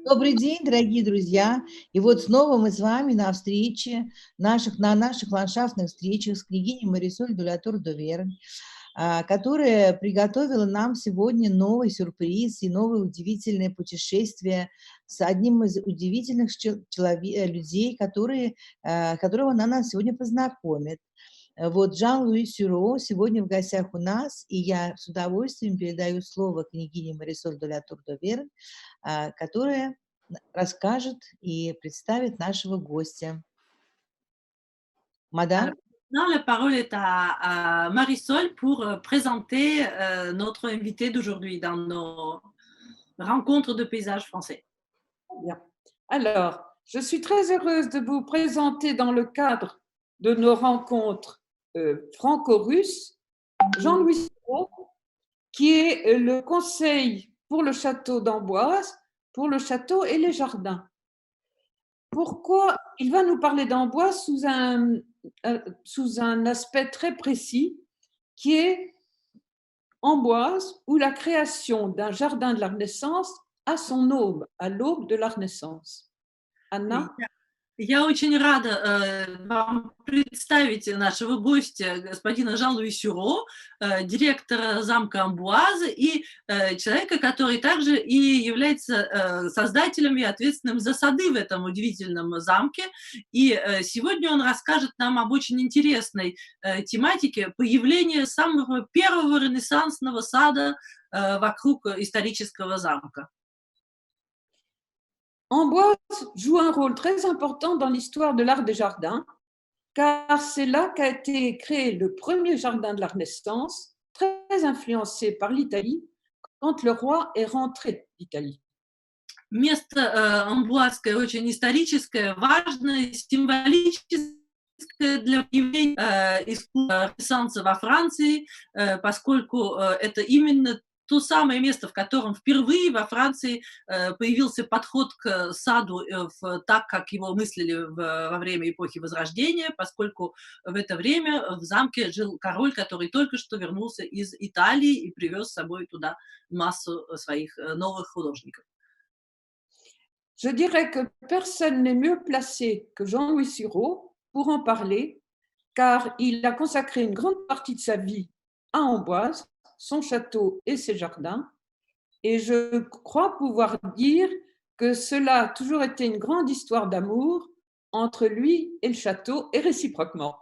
Добрый день, дорогие друзья! И вот снова мы с вами на встрече, на наших ландшафтных встречах с княгиней Марисоль де ла Тур-де-Верн, которая приготовила нам сегодня новый сюрприз и новое удивительное путешествие с одним из удивительных людей, которого она нас сегодня познакомит. Вот Жан-Луи Сюро сегодня в гостях у нас, и я с удовольствием передаю слово княгине Марисоль де ла Тур-де-Верн, которая расскажет и представит нашего гостя. Alors, Мадам? maintenant, la parole est à Marisol pour présenter notre invité d'aujourd'hui dans nos rencontres de paysages français. Bien. Alors, je suis très heureuse de vous présenter dans le cadre de nos rencontres franco-russes Jean-Louis Sirot, qui est le conseil pour le château d'Amboise, pour le château et les jardins. Pourquoi il va nous parler d'Amboise sous un aspect très précis, qui est Amboise, où la création d'un jardin de la Renaissance a son aube, à l'aube de la Renaissance. Anna? Я очень рада вам представить нашего гостя, господина Жан-Луи Сюро, директора замка Амбуаза и человека, который также и является создателем и ответственным за сады в этом удивительном замке. И сегодня он расскажет нам об очень интересной тематике появления самого первого ренессансного сада вокруг исторического замка. Amboise joue un rôle très important dans l'histoire de l'art des jardins, car c'est là qu'a été créé le premier jardin de la Renaissance, très influencé par l'Italie, quand le roi est rentré d'Italie. Место амбуазское очень историческое, важное, символическое для появления искусства Ренессанса во Франции, поскольку это именно то самое место, в котором впервые во Франции появился подход к саду так, как его мыслили во время эпохи Возрождения, поскольку в это время в замке жил король, который только что вернулся из Италии и привез с собой туда массу своих новых художников. Je dirais que personne n'est mieux placé que Jean-Louis Sirot pour en parler, car il a consacré une grande partie de sa vie à Amboise, son château et ses jardins, et je crois pouvoir dire que cela a toujours été une grande histoire d'amour entre lui et le château, et réciproquement.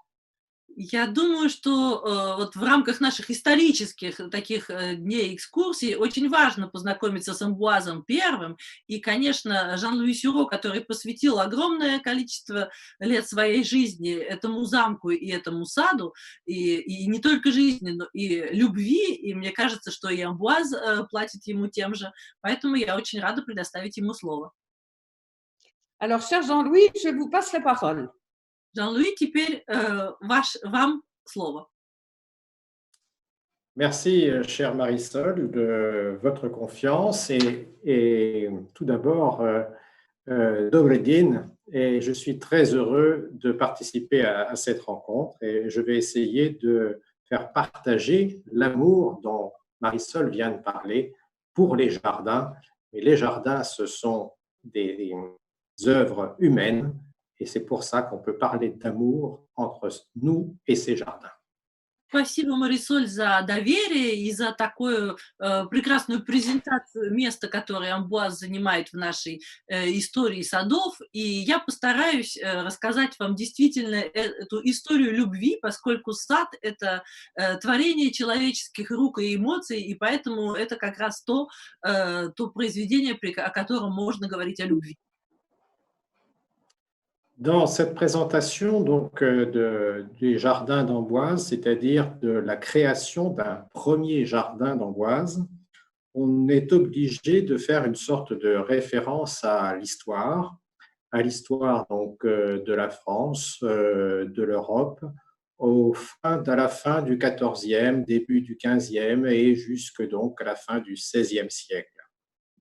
Я думаю, что вот в рамках наших исторических таких дней экскурсий очень важно познакомиться с Амбуазом первым. И, конечно, Жан-Луи Сюро, который посвятил огромное количество лет своей жизни этому замку и этому саду, и не только жизни, но и любви. И мне кажется, что и Амбуаз платит ему тем же. Поэтому я очень рада предоставить ему слово. Alors, cher Jean-Louis, je vous passe la parole. Жан-Луи, теперь вам слово. Merci, chère Marisol, de votre confiance et tout d'abord, Dobry din, et je suis très heureux de participer à cette rencontre et je vais essayer de faire partager l'amour dont Marisol vient de parler pour les jardins. Mais les jardins, ce sont des œuvres humaines. Et c'est pour ça qu'on peut parler d'amour entre nous et ces jardins. Спасибо, Марисоль, за доверие и за такую прекрасную презентацию места, которое Амбуаз занимает в нашей истории садов. И я постараюсь рассказать вам действительно эту историю любви, поскольку сад — это творение человеческих рук и эмоций, и поэтому это как раз то произведение, о котором можно говорить о любви. Dans cette présentation donc, des jardins d'Amboise, c'est-à-dire de la création d'un premier jardin d'Amboise, on est obligé de faire une sorte de référence à l'histoire donc de la France, de l'Europe, à la fin du XIVe, début du XVe et jusque donc à la fin du XVIe siècle.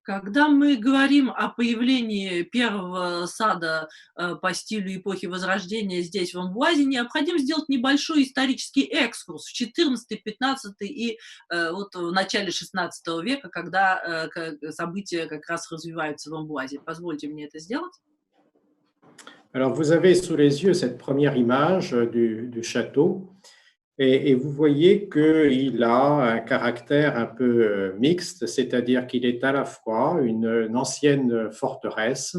Когда мы говорим о появлении первого сада по стилю эпохи Возрождения здесь, в Амбуазе, необходимо сделать небольшой исторический экскурс в XIV, XV и вот в начале XVI века, когда события как раз развиваются в Амбуазе. Позвольте мне это сделать. Alors, vous avez sous les yeux cette première image du château et vous voyez qu'il a un caractère un peu mixte, c'est-à-dire qu'il est à la fois une ancienne forteresse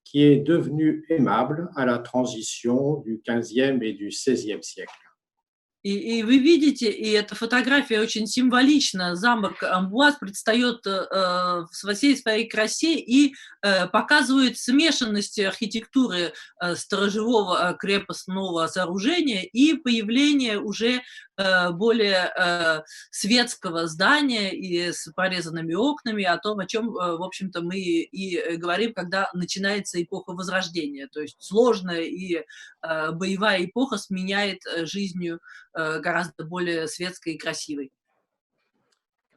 qui est devenue aimable à la transition du XVe et du XVIe siècle. И вы видите, и эта фотография очень символична. Замок Амбуаз предстает во всей своей красе и показывает смешанность архитектуры сторожевого крепостного сооружения и появление уже более светского здания и с порезанными окнами, о том, о чем, в общем-то, мы и говорим, когда начинается эпоха Возрождения. То есть сложная и боевая эпоха сменяет жизнью гораздо более светской и красивой.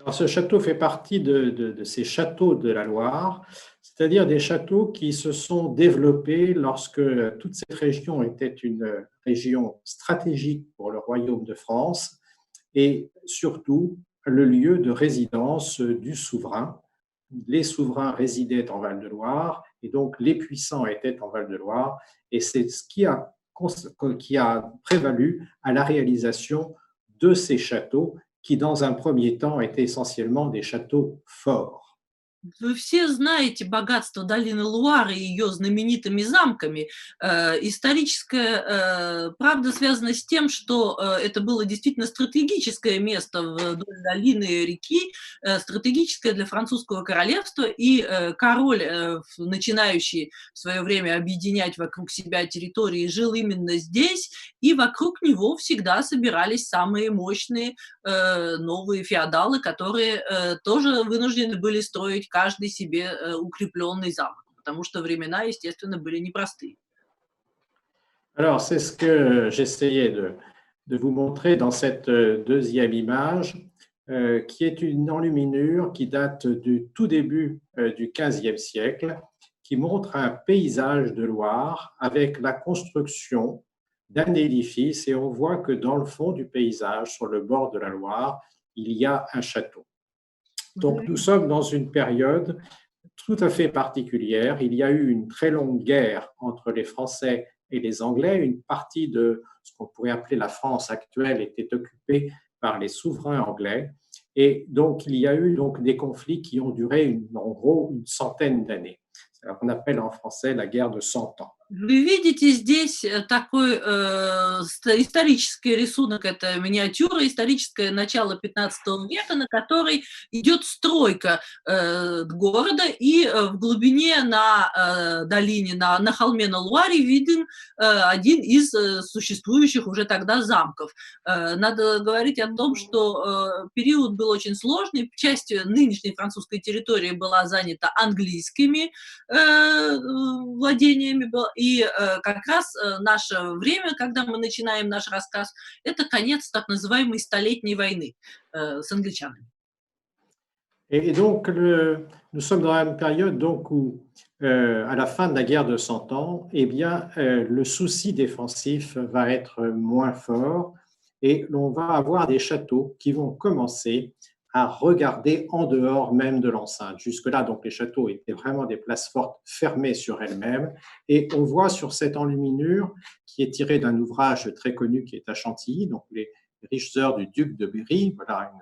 Alors, ce château fait partie de ces châteaux de la Loire, c'est-à-dire des châteaux qui se sont développés lorsque toute cette région était une région stratégique pour le royaume de France et surtout le lieu de résidence du souverain. Les souverains résidaient en Val-de-Loire et donc les puissants étaient en Val-de-Loire et c'est ce qui a prévalu à la réalisation de ces châteaux qui, dans un premier temps, étaient essentiellement des châteaux forts. Вы все знаете богатство долины Луары и ее знаменитыми замками. Историческая правда связана с тем, что это было действительно стратегическое место вдоль долины реки, стратегическое для французского королевства, и король, начинающий в свое время объединять вокруг себя территории, жил именно здесь, и вокруг него всегда собирались самые мощные новые феодалы, которые тоже вынуждены были строить каждый себе укрепленный замок, потому что времена, естественно, были непростые. Alors, c'est ce que j'essayais de vous montrer dans cette deuxième image, qui est une enluminure qui date du tout début du XVe siècle, qui montre un paysage de Loire avec la construction d'un édifice et on voit que dans le fond du paysage, sur le bord de la Loire, il y a un château. Donc, nous sommes dans une période tout à fait particulière. Il y a eu une très longue guerre entre les Français et les Anglais. Une partie de ce qu'on pourrait appeler la France actuelle était occupée par les souverains anglais. Et donc, il y a eu donc des conflits qui ont duré en gros une centaine d'années. C'est ce qu'on appelle en français la guerre de 100 ans. Вы видите здесь такой исторический рисунок, это миниатюра, историческое начало 15 века, на которой идет стройка города, и в глубине на долине, на холме на Луаре виден один из существующих уже тогда замков. Надо говорить о том, что период был очень сложный, часть нынешней французской территории была занята английскими владениями, и как раз наше время, когда мы начинаем наш рассказ, это конец так называемой Столетней войны с англичанами. Et donc, nous sommes dans une période donc, où, à la fin de la guerre de 100 ans, eh bien, le souci défensif va être moins fort et l'on va avoir des châteaux qui vont commencer à regarder en dehors même de l'enceinte. Jusque-là, donc, les châteaux étaient vraiment des places fortes fermées sur elles-mêmes. Et on voit sur cette enluminure, qui est tirée d'un ouvrage très connu qui est à Chantilly, donc les riches heures du duc de Berry, voilà une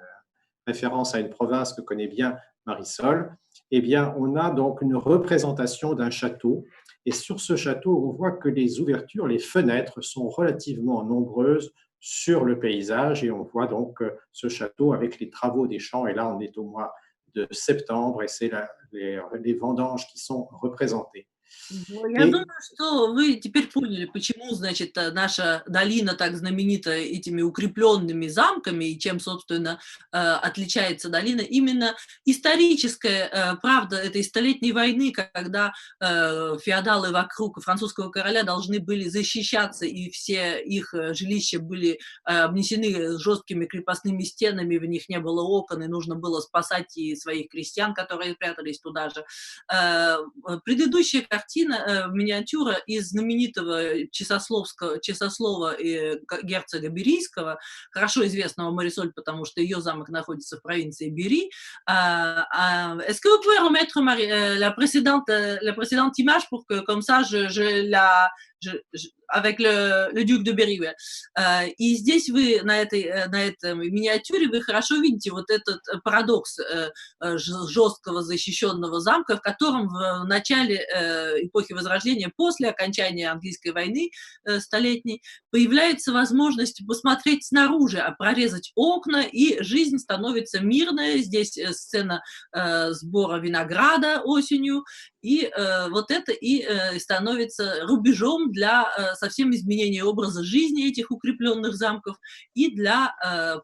référence à une province que connaît bien Marisol, eh bien, on a donc une représentation d'un château. Et sur ce château, on voit que les ouvertures, les fenêtres sont relativement nombreuses sur le paysage et on voit donc ce château avec les travaux des champs. Et là, on est au mois de septembre et c'est les vendanges qui sont représentées. Ну, я думаю, Et что вы теперь поняли, почему, значит, наша долина так знаменита этими укрепленными замками и чем, собственно, отличается долина. Именно историческая правда этой столетней войны, когда феодалы вокруг французского короля должны были защищаться, и все их жилища были обнесены жесткими крепостными стенами, в них не было окон, и нужно было спасать и своих крестьян, которые прятались туда же. Предыдущая картина, миниатюра из знаменитого часослова герцога Берийского, хорошо известного Марисоль, потому что ее замок находится в провинции Бери. Est-ce que vous pouvez remettre la précédente image pour que comme ça avec le duc de Berry. Ouais. И здесь вы на этой миниатюре вы хорошо видите вот этот парадокс жесткого защищенного замка, в котором в начале эпохи Возрождения, после окончания английской войны столетней, появляется возможность посмотреть снаружи, прорезать окна, и жизнь становится мирная. Здесь сцена сбора винограда осенью, и вот это и становится рубежом для совсем изменения образа жизни этих укрепленных замков и для,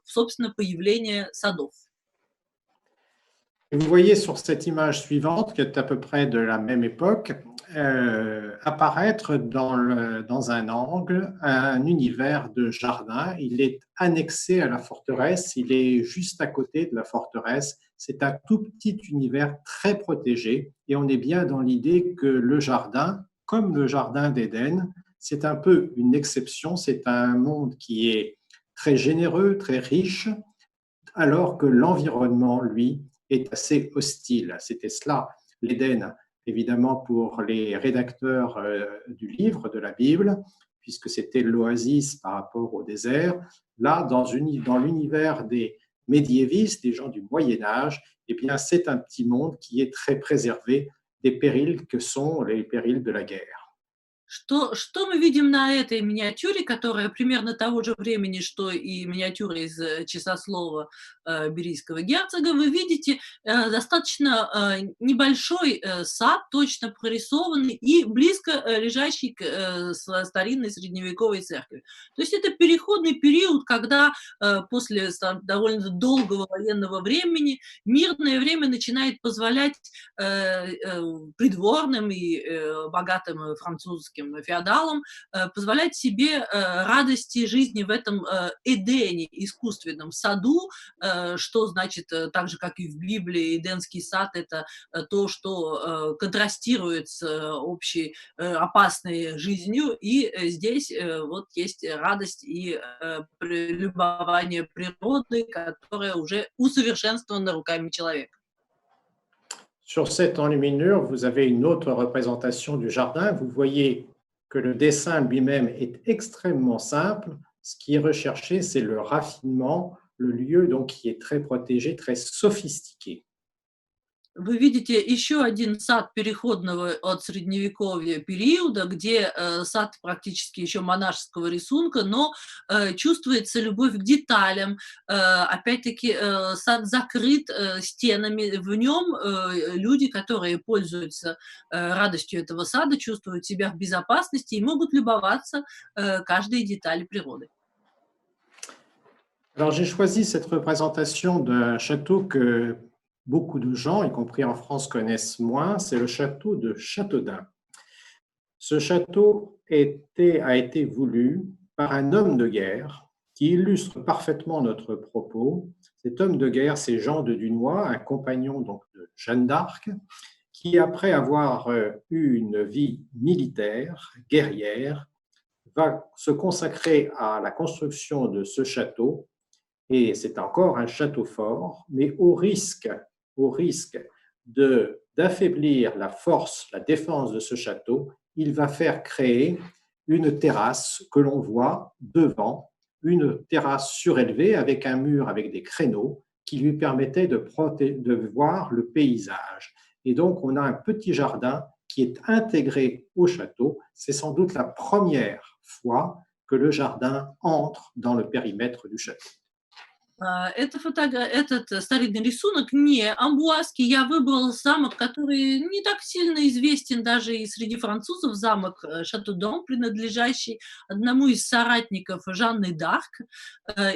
собственно, появления садов. vous voyez sur cette image suivante, qui est à peu près de la même époque, apparaître dans un angle un univers de jardin. Il est annexé à la forteresse, il est juste à côté de la forteresse. C'est un tout petit univers très protégé et on est bien dans l'idée que le jardin, comme le jardin d'Éden, c'est un peu une exception, c'est un monde qui est très généreux, très riche, alors que l'environnement, lui, est assez hostile. C'était cela, l'Éden, évidemment, pour les rédacteurs du livre, de la Bible, puisque c'était l'oasis par rapport au désert. Là, dans l'univers des médiévistes, des gens du Moyen-Âge, eh bien, c'est un petit monde qui est très préservé des périls que sont les périls de la guerre. Что мы видим на этой миниатюре, которая примерно того же времени, что и миниатюра из часослова берийского герцога? Вы видите достаточно небольшой сад, точно прорисованный и близко лежащий к старинной средневековой церкви. То есть это переходный период, когда после довольно долгого военного времени мирное время начинает позволять придворным и богатым французским феодалам позволять себе радости жизни в этом Эдене, искусственном саду, что значит, так же, как и в Библии, Эденский сад – это то, что контрастирует с общей опасной жизнью, и здесь вот есть радость и любование природой, которая уже усовершенствована руками человека. Sur cette enluminure, vous avez une autre représentation du jardin. Vous voyez que le dessin lui-même est extrêmement simple. Ce qui est recherché, c'est le raffinement, le lieu donc qui est très protégé, très sophistiqué. Вы видите еще один сад переходного от средневековья периода, где сад практически еще монашеского рисунка, но чувствуется любовь к деталям. Опять-таки сад закрыт стенами. В нем люди, которые пользуются радостью этого сада, чувствуют себя в безопасности и могут любоваться каждой детали природы. Alors j'ai choisi cette représentation d'un château que beaucoup de gens, y compris en France, connaissent moins, c'est le château de Châteaudun. Ce château a été voulu par un homme de guerre qui illustre parfaitement notre propos. Cet homme de guerre, c'est Jean de Dunois, un compagnon donc de Jeanne d'Arc, qui, après avoir eu une vie militaire, guerrière, va se consacrer à la construction de ce château. Et c'est encore un château fort, mais au risque d'affaiblir la force, la défense de ce château, il va faire créer une terrasse que l'on voit devant, une terrasse surélevée avec un mur avec des créneaux qui lui permettait de voir le paysage. Et donc, on a un petit jardin qui est intégré au château. C'est sans doute la première fois que le jardin entre dans le périmètre du château. Этот старинный рисунок не амбуазский. Я выбрал замок, который не так сильно известен даже и среди французов. Замок Шато-Д'Ом, принадлежащий одному из соратников Жанны д'Арк.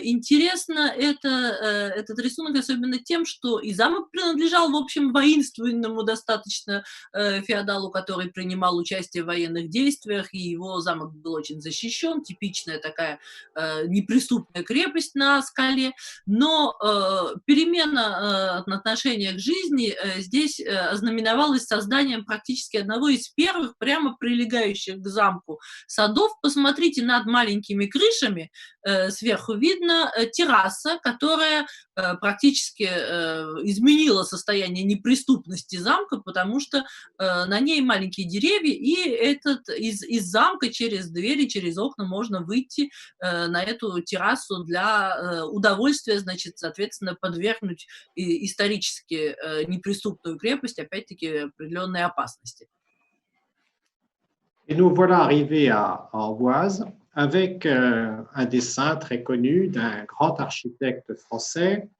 Интересно этот рисунок особенно тем, что и замок принадлежал, в общем, воинственному достаточно феодалу, который принимал участие в военных действиях, и его замок был очень защищен. Типичная такая неприступная крепость на скале. Но перемена отношения к жизни здесь ознаменовалась созданием практически одного из первых прямо прилегающих к замку садов. Посмотрите, над маленькими крышами сверху видно терраса, которая практически изменила состояние неприступности замка, потому что на ней маленькие деревья, и из замка через двери, через окна можно выйти на эту террасу для удовольствия, значит, соответственно, подвергнуть исторически неприступную крепость, опять-таки, определенной опасности. Et nous voilà arrivés à Amboise avec un dessin très connu d'un grand architecte français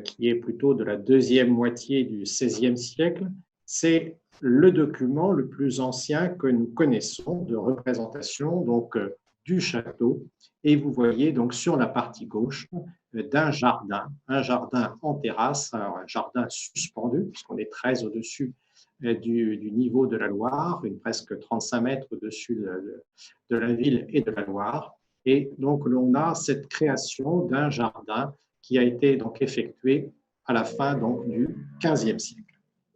qui est plutôt de la deuxième moitié du XVIe siècle. C'est le document le plus ancien que nous connaissons de représentation donc, du château. Et vous voyez donc sur la partie gauche d'un jardin, un jardin en terrasse, alors un jardin suspendu, puisqu'on est très au-dessus du niveau de la Loire, presque 35 mètres au-dessus de la ville et de la Loire. Et donc, l'on a cette création d'un jardin qui a été donc effectué à la fin donc, du XVe siècle.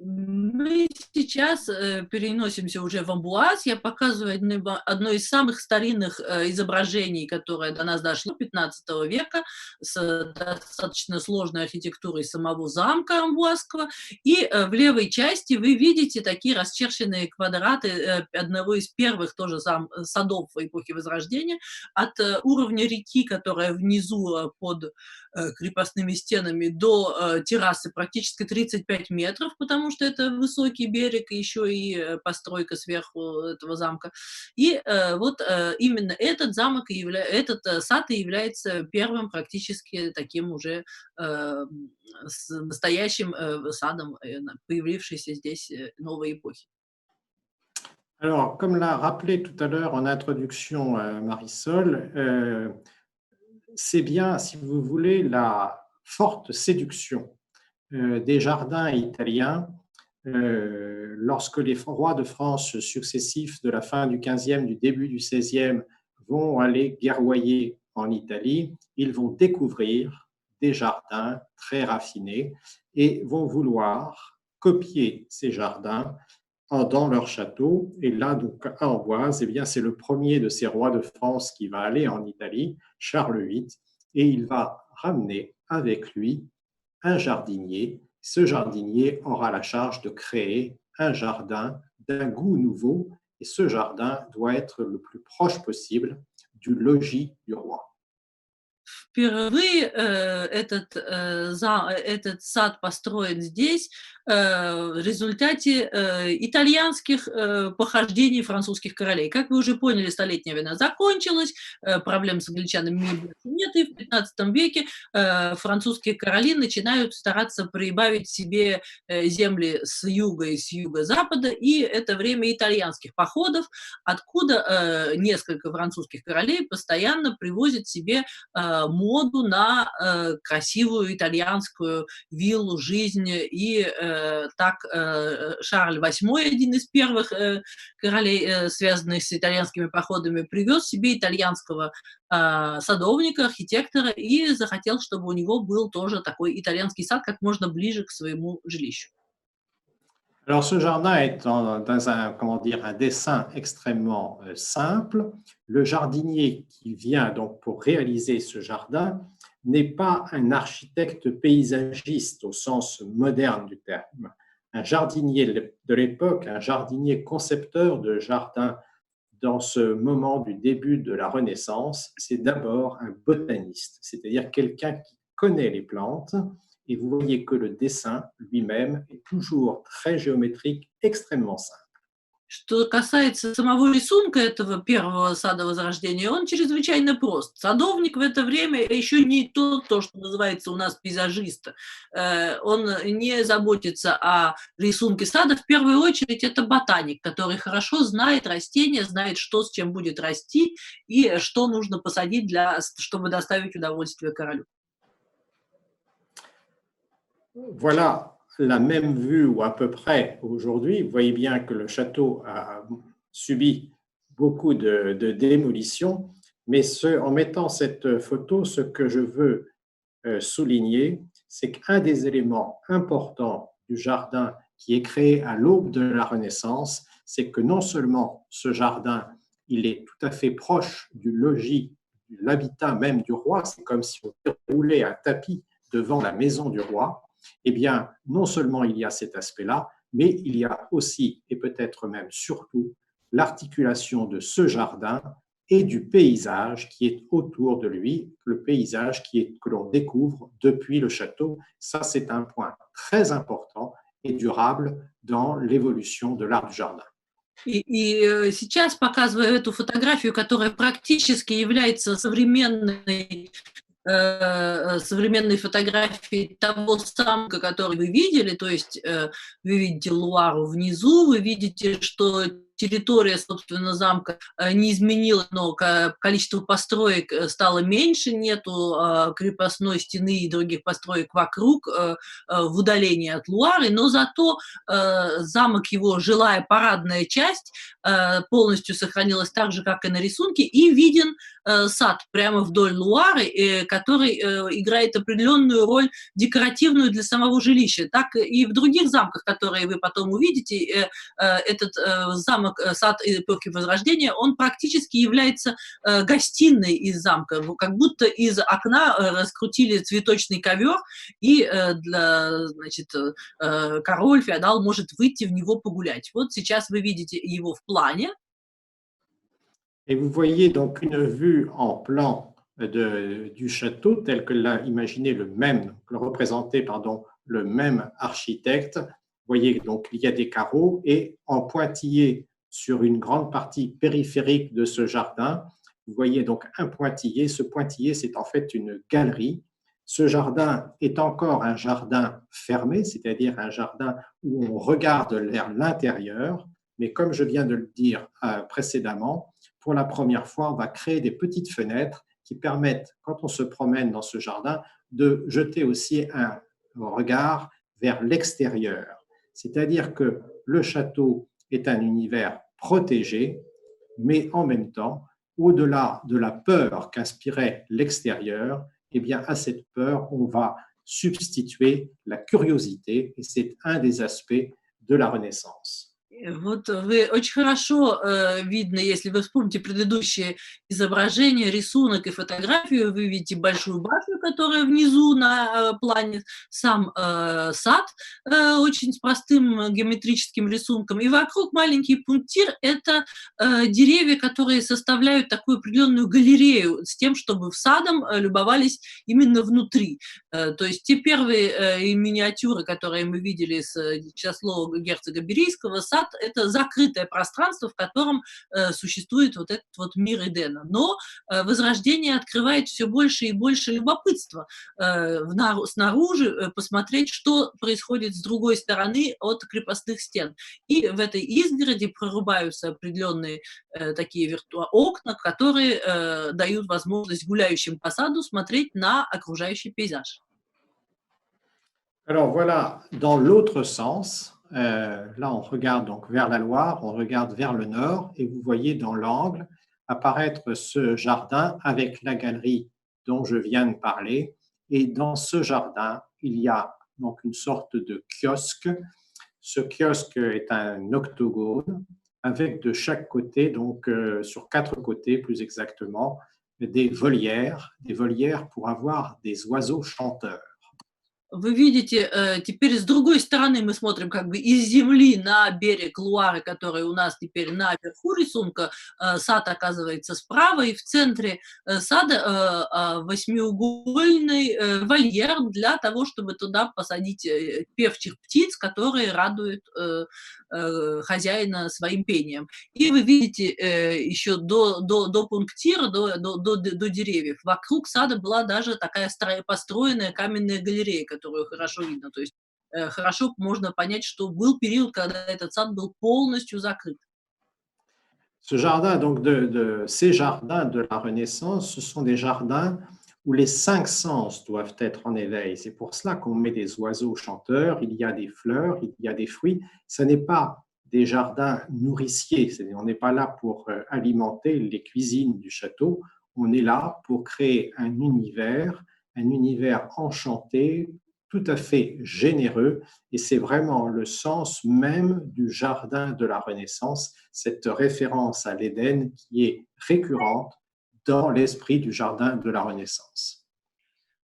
Мы сейчас переносимся уже в Амбуаз. Я показываю одно из самых старинных изображений, которое до нас дошло 15 века, с достаточно сложной архитектурой самого замка амбуазского. И в левой части вы видите такие расчерченные квадраты одного из первых тоже садов эпохи Возрождения. От уровня реки, которая внизу под крепостными стенами, до террасы практически 35 метров, потому что это высокий берег, и еще и постройка сверху этого замка. И вот именно этот замок, этот сад и является первым практически таким уже настоящим садом, появившейся здесь новой эпохи. Alors, comme l'a rappelé tout à l'heure en introduction Marisol, c'est bien, si vous voulez, la forte séduction des jardins italiens lorsque les rois de France successifs de la fin du XVe, du début du XVIe vont aller guerroyer en Italie, ils vont découvrir des jardins très raffinés et vont vouloir copier ces jardins dans leur château. Et là, donc, à Amboise, eh bien, c'est le premier de ces rois de France qui va aller en Italie, Charles VIII, et il va ramener avec lui un jardinier. Ce jardinier aura la charge de créer un jardin d'un goût nouveau, et ce jardin doit être le plus proche possible du logis du roi. Впервые этот сад построен здесь в результате итальянских похождений французских королей. Как вы уже поняли, Столетняя война закончилась, проблем с англичанами нет, и в 15 веке французские короли начинают стараться прибавить себе земли с юга и с юго-запада, и это время итальянских походов, откуда несколько французских королей постоянно привозят себе моду на красивую итальянскую виллу, жизнь. И так Шарль VIII, один из первых королей, связанных с итальянскими походами, привез себе итальянского садовника, архитектора и захотел, чтобы у него был тоже такой итальянский сад как можно ближе к своему жилищу. Alors, ce jardin est dans un dessin extrêmement simple. Le jardinier qui vient donc pour réaliser ce jardin n'est pas un architecte paysagiste au sens moderne du terme. Un jardinier de l'époque, un jardinier concepteur de jardin dans ce moment du début de la Renaissance, c'est d'abord un botaniste, c'est-à-dire quelqu'un qui connaît les plantes. Et vous voyez que le dessin lui-même est toujours très géométrique, extrêmement simple. Что касается самого рисунка этого первого сада Возрождения, он чрезвычайно прост. Садовник в это время еще не то, что называется у нас пейзажист. Он не заботится о рисунке сада. В первую очередь это ботаник, который хорошо знает растения, знает, что с чем будет расти и что нужно посадить, чтобы доставить удовольствие королю. Voilà la même vue, ou à peu près, aujourd'hui. Vous voyez bien que le château a subi beaucoup de démolitions, mais en mettant cette photo, ce que je veux souligner, c'est qu'un des éléments importants du jardin qui est créé à l'aube de la Renaissance, c'est que non seulement ce jardin, il est tout à fait proche du logis, de l'habitat même du roi, c'est comme si on déroulait un tapis devant la maison du roi. Eh bien, non seulement il y a cet aspect-là, mais il y a aussi, et peut-être même surtout, l'articulation de ce jardin et du paysage qui est autour de lui, le paysage que l'on découvre depuis le château. Ça, c'est un point très important et durable dans l'évolution de l'art du jardin. И сейчас, показывая эту фотографию, которая практически является современной фотографии того замка, который вы видели, то есть вы видите Луару внизу, вы видите, что территория, собственно, замка не изменилась, но количество построек стало меньше, нету крепостной стены и других построек вокруг в удалении от Луары, но зато замок, его жилая парадная часть полностью сохранилась так же, как и на рисунке, и виден сад прямо вдоль Луары, который играет определенную роль декоративную для самого жилища. Так и в других замках, которые вы потом увидите, этот замок, сад эпохи Возрождения, он практически является гостиной из замка, как будто из окна раскрутили цветочный ковер, и король, феодал может выйти в него погулять. Вот сейчас вы видите его в плане. Et vous voyez donc une vue en plan du château tel que l'a imaginé le même architecte. Vous voyez donc il y a des carreaux et en pointillé sur une grande partie périphérique de ce jardin, vous voyez donc un pointillé. Ce pointillé, c'est en fait une galerie. Ce jardin est encore un jardin fermé, c'est-à-dire un jardin où on regarde vers l'intérieur, mais comme je viens de le dire précédemment, pour la première fois, on va créer des petites fenêtres qui permettent, quand on se promène dans ce jardin, de jeter aussi un regard vers l'extérieur. C'est-à-dire que le château est un univers protégé, mais en même temps, au-delà de la peur qu'inspirait l'extérieur, eh bien, à cette peur, on va substituer la curiosité, et c'est un des aspects de la Renaissance. Вот вы очень хорошо видно, если вы вспомните предыдущее изображение, рисунок и фотографию, вы видите большую башню, которая внизу на плане, сам сад очень с простым геометрическим рисунком, и вокруг маленький пунктир – это деревья, которые составляют такую определенную галерею с тем, чтобы в садом любовались именно внутри. То есть те первые миниатюры, которые мы видели с Часлова герцога Берийского, сад – это закрытое пространство, в котором существует вот этот вот мир Эдена. Но Возрождение открывает все больше и больше любопытства снаружи, посмотреть, что происходит с другой стороны от крепостных стен. И в этой изгороди прорубаются определенные такие окна, которые дают возможность гуляющим по саду смотреть на окружающий пейзаж. Alors voilà, dans l'autre sens, là on regarde donc vers la Loire, on regarde vers le nord et vous voyez dans l'angle apparaître ce jardin avec la galerie dont je viens de parler. Et dans ce jardin, il y a donc une sorte de kiosque. Ce kiosque est un octogone avec de chaque côté, donc sur 4 côtés plus exactement, des volières pour avoir des oiseaux chanteurs. Вы видите, теперь с другой стороны мы смотрим как бы из земли на берег Луары, который у нас теперь наверху рисунка. Сад оказывается справа, и в центре сада восьмиугольный вольер для того, чтобы туда посадить певчих птиц, которые радуют хозяина своим пением. И вы видите еще до пунктира, до деревьев. Вокруг сада была даже такая построенная каменная галерея, которую хорошо видно. То есть хорошо можно понять, что был период, когда этот сад был полностью закрыт. Ce jardin, donc ces jardins de la Renaissance, ce sont des jardins où les cinq sens doivent être en éveil. C'est pour cela qu'on met des oiseaux chanteurs, il y a des fleurs, il y a des fruits. Ce n'est pas des jardins nourriciers, on n'est pas là pour alimenter les cuisines du château, on est là pour créer un univers enchanté, tout à fait généreux, et c'est vraiment le sens même du jardin de la Renaissance, cette référence à l'Éden qui est récurrente dans l'esprit du jardin de la Renaissance.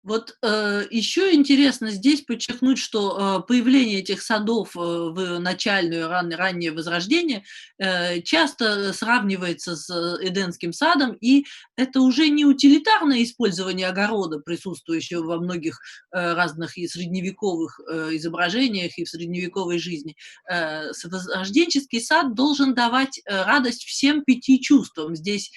Вот еще интересно здесь подчеркнуть, что появление этих садов в начальное раннее Возрождение часто сравнивается с Эдемским садом, и это уже не утилитарное использование огорода, присутствующего во многих разных и средневековых изображениях, и в средневековой жизни. Возрожденческий сад должен давать радость всем 5 чувствам. Здесь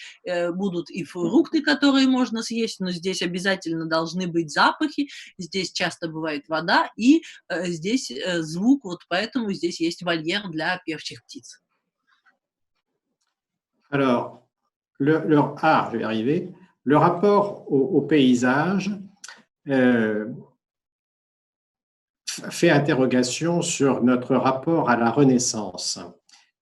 будут и фрукты, которые можно съесть, но здесь обязательно должны быть запахи, здесь часто бывает вода, и здесь звук, вот поэтому здесь есть вольер для певчих птиц. Alors, je vais y arriver. Le rapport au paysage fait interrogation sur notre rapport à la Renaissance.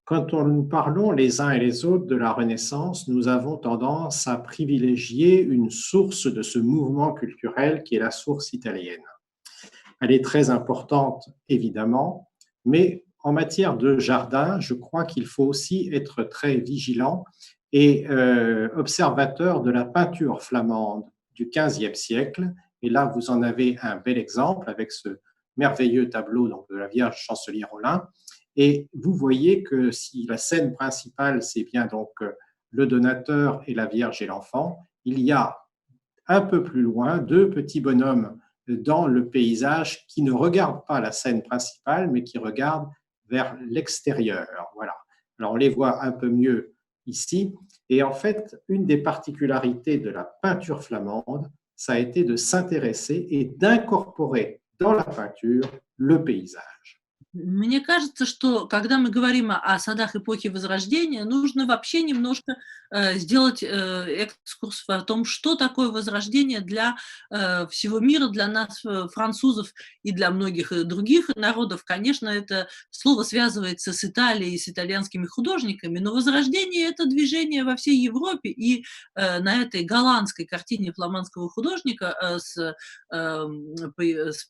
Quand nous parlons les uns et les autres de la Renaissance, nous avons tendance à privilégier une source de ce mouvement culturel qui est la source italienne. Elle est très importante, évidemment, mais en matière de jardin, je crois qu'il faut aussi être très vigilant et observateur de la peinture flamande du XVe siècle. Et là, vous en avez un bel exemple avec ce merveilleux tableau donc, de la Vierge Chancelière Olympe. Et vous voyez que si la scène principale, c'est bien donc le donateur et la Vierge et l'enfant, il y a un peu plus loin 2 petits bonhommes dans le paysage qui ne regardent pas la scène principale, mais qui regardent vers l'extérieur. Voilà. Alors on les voit un peu mieux ici. Et en fait, une des particularités de la peinture flamande, ça a été de s'intéresser et d'incorporer dans la peinture le paysage. Мне кажется, что когда мы говорим о садах эпохи Возрождения, нужно вообще немножко сделать экскурс о том, что такое Возрождение для всего мира, для нас, французов, и для многих других народов. Конечно, это слово связывается с Италией, с итальянскими художниками, но Возрождение – это движение во всей Европе, и на этой голландской картине фламандского художника с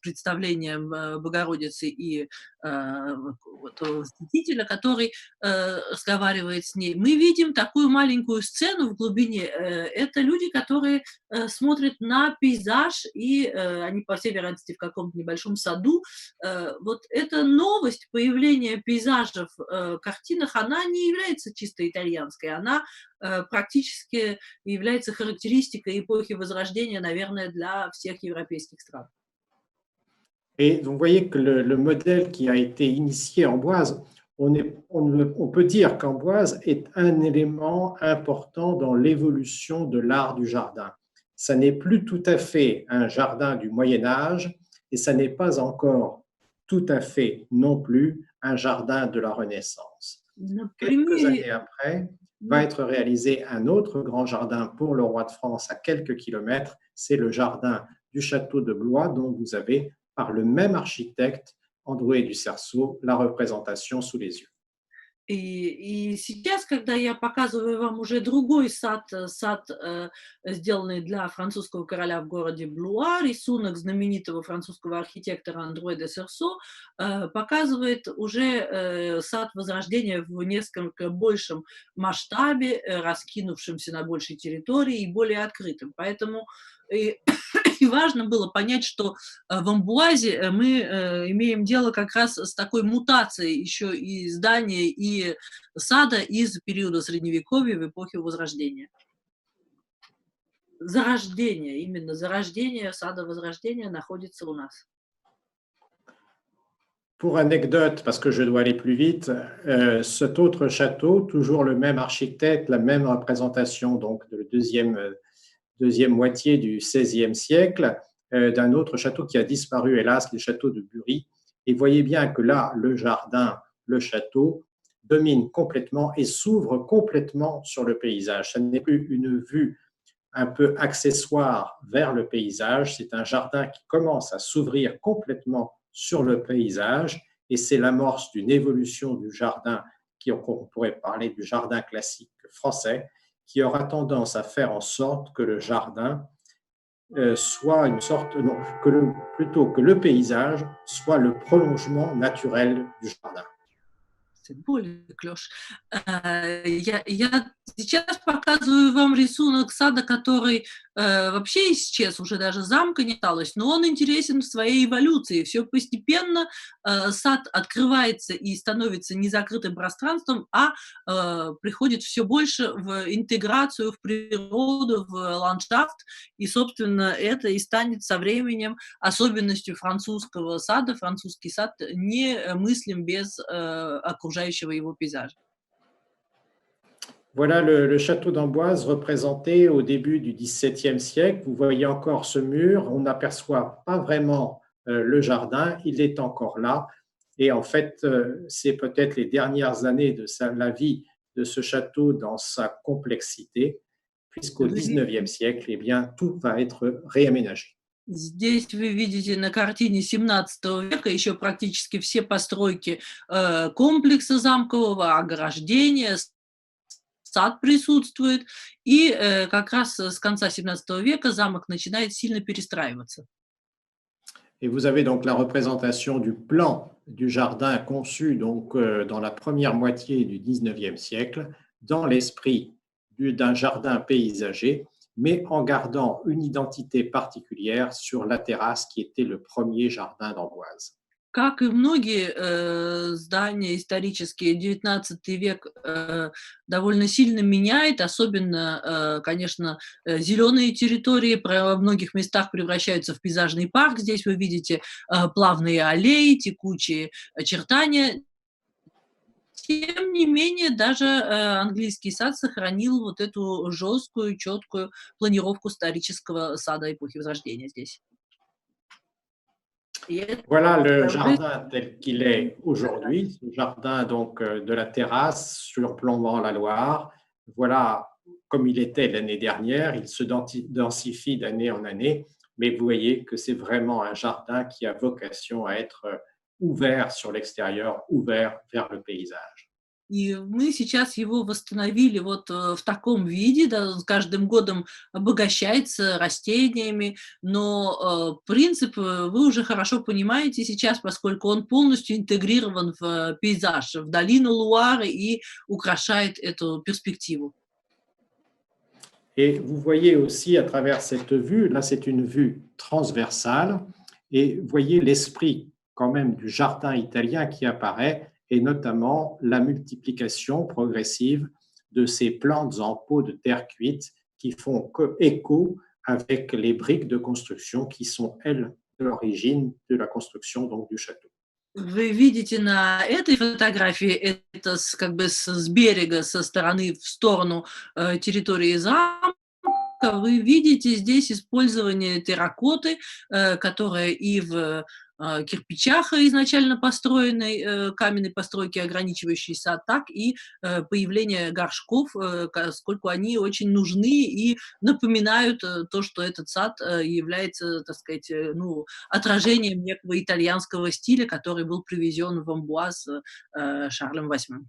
представлением Богородицы и святителя, который разговаривает с ней. Мы видим такую маленькую сцену в глубине. Это люди, которые смотрят на пейзаж, и они, по всей вероятности, в каком-то небольшом саду. Вот эта новость появления пейзажа в картинах, она не является чисто итальянской, она практически является характеристикой эпохи Возрождения, наверное, для всех европейских стран. Et donc, vous voyez que le modèle qui a été initié Amboise, on peut dire qu'Amboise est un élément important dans l'évolution de l'art du jardin. Ça n'est plus tout à fait un jardin du Moyen-Âge et ça n'est pas encore tout à fait non plus un jardin de la Renaissance. Quelques années après, va être réalisé un autre grand jardin pour le roi de France à quelques kilomètres, c'est le jardin du château de Blois dont vous avez par le même architecte, Androuet du Cerceau, la représentation sous les yeux. И сейчас, когда я показываю вам уже другой сад, сделанный для французского короля в городе Блуа, рисунок знаменитого французского архитектора Андруэ де Серсо, показывает уже сад Возрождения в несколько большем масштабе, раскинувшемся на большей территории и более открытым. Поэтому И и важно было понять, что в Амбуазе мы имеем дело как раз с такой мутацией еще и здания, и сада из периода Средневековья в эпоху Возрождения. Зарождение, именно зарождение сада Возрождения находится у нас. Pour anecdote, parce que je dois aller plus vite, cet autre château, toujours le même architecte, la même représentation, donc de la deuxième moitié du XVIe siècle, d'un autre château qui a disparu, hélas, le château de Bury. Et voyez bien que là, le jardin, le château, domine complètement et s'ouvre complètement sur le paysage. Ce n'est plus une vue un peu accessoire vers le paysage, c'est un jardin qui commence à s'ouvrir complètement sur le paysage et c'est l'amorce d'une évolution du jardin, on pourrait parler du jardin classique français, qui aura tendance à faire en sorte que le jardin soit une sorte, non, plutôt que le paysage soit le prolongement naturel du jardin. Символик, Лёш. Я сейчас показываю вам рисунок сада, который вообще исчез, уже даже замка не осталось, но он интересен в своей эволюции. Все постепенно сад открывается и становится не закрытым пространством, а приходит все больше в интеграцию в природу, в ландшафт, и, собственно, это и станет со временем особенностью французского сада. Французский сад не мыслим без окружающего его пейзажа. Voilà le château d'Amboise représenté au début du XVIIe siècle. Vous voyez encore ce mur, on n'aperçoit pas vraiment le jardin, il est encore là. Et en fait, c'est peut-être les dernières années de la vie de ce château dans sa complexité, puisqu'au XIXe siècle, eh bien, tout va être réaménagé. Здесь вы видите на картине 17 века еще практически все постройки комплекса замкового, ограждения, сад присутствует, и как раз с конца 17 века замок начинает сильно перестраиваться. Et vous avez donc la représentation du plan du jardin conçu donc dans la première moitié du XIXe siècle, dans l'esprit d'un jardin paysager, mais en gardant une identité particulière sur la terrasse qui était le premier jardin d'Amboise. Как и многие здания исторические, 19 век довольно сильно меняет, особенно, конечно, зеленые территории во многих местах превращаются в пейзажный парк. Здесь вы видите плавные аллеи, текучие очертания. Тем не менее, даже английский сад сохранил вот эту жесткую, четкую планировку исторического сада эпохи Возрождения здесь. Voilà le jardin tel qu'il est aujourd'hui, ce jardin donc de la terrasse surplombant la Loire. Voilà comme il était l'année dernière, il se densifie d'année en année, mais vous voyez que c'est vraiment un jardin qui a vocation à être ouvert sur l'extérieur, ouvert vers le paysage. И мы сейчас его восстановили вот в таком виде, да, с каждым годом обогащается растениями, но принцип вы уже хорошо понимаете сейчас, поскольку он полностью интегрирован в пейзаж, в долину Луары и украшает эту перспективу. Et vous voyez aussi à travers cette vue, là c'est une vue transversale, et vous voyez l'esprit quand même du jardin italien qui apparaît, et notamment la multiplication progressive de ces plantes en pot de terre cuite qui font écho avec les briques de construction qui sont, elles, de l'origine de la construction donc, du château. Вы видите на этой фотографии, это как бы с берега, со стороны в сторону территории замка, вы видите здесь использование терракоты, которая и в кирпичах изначально построенной, каменной постройки, ограничивающей сад, так и появление горшков, поскольку они очень нужны и напоминают то, что этот сад является, так сказать, ну, отражением некого итальянского стиля, который был привезен в Амбуаз Шарлем VIII.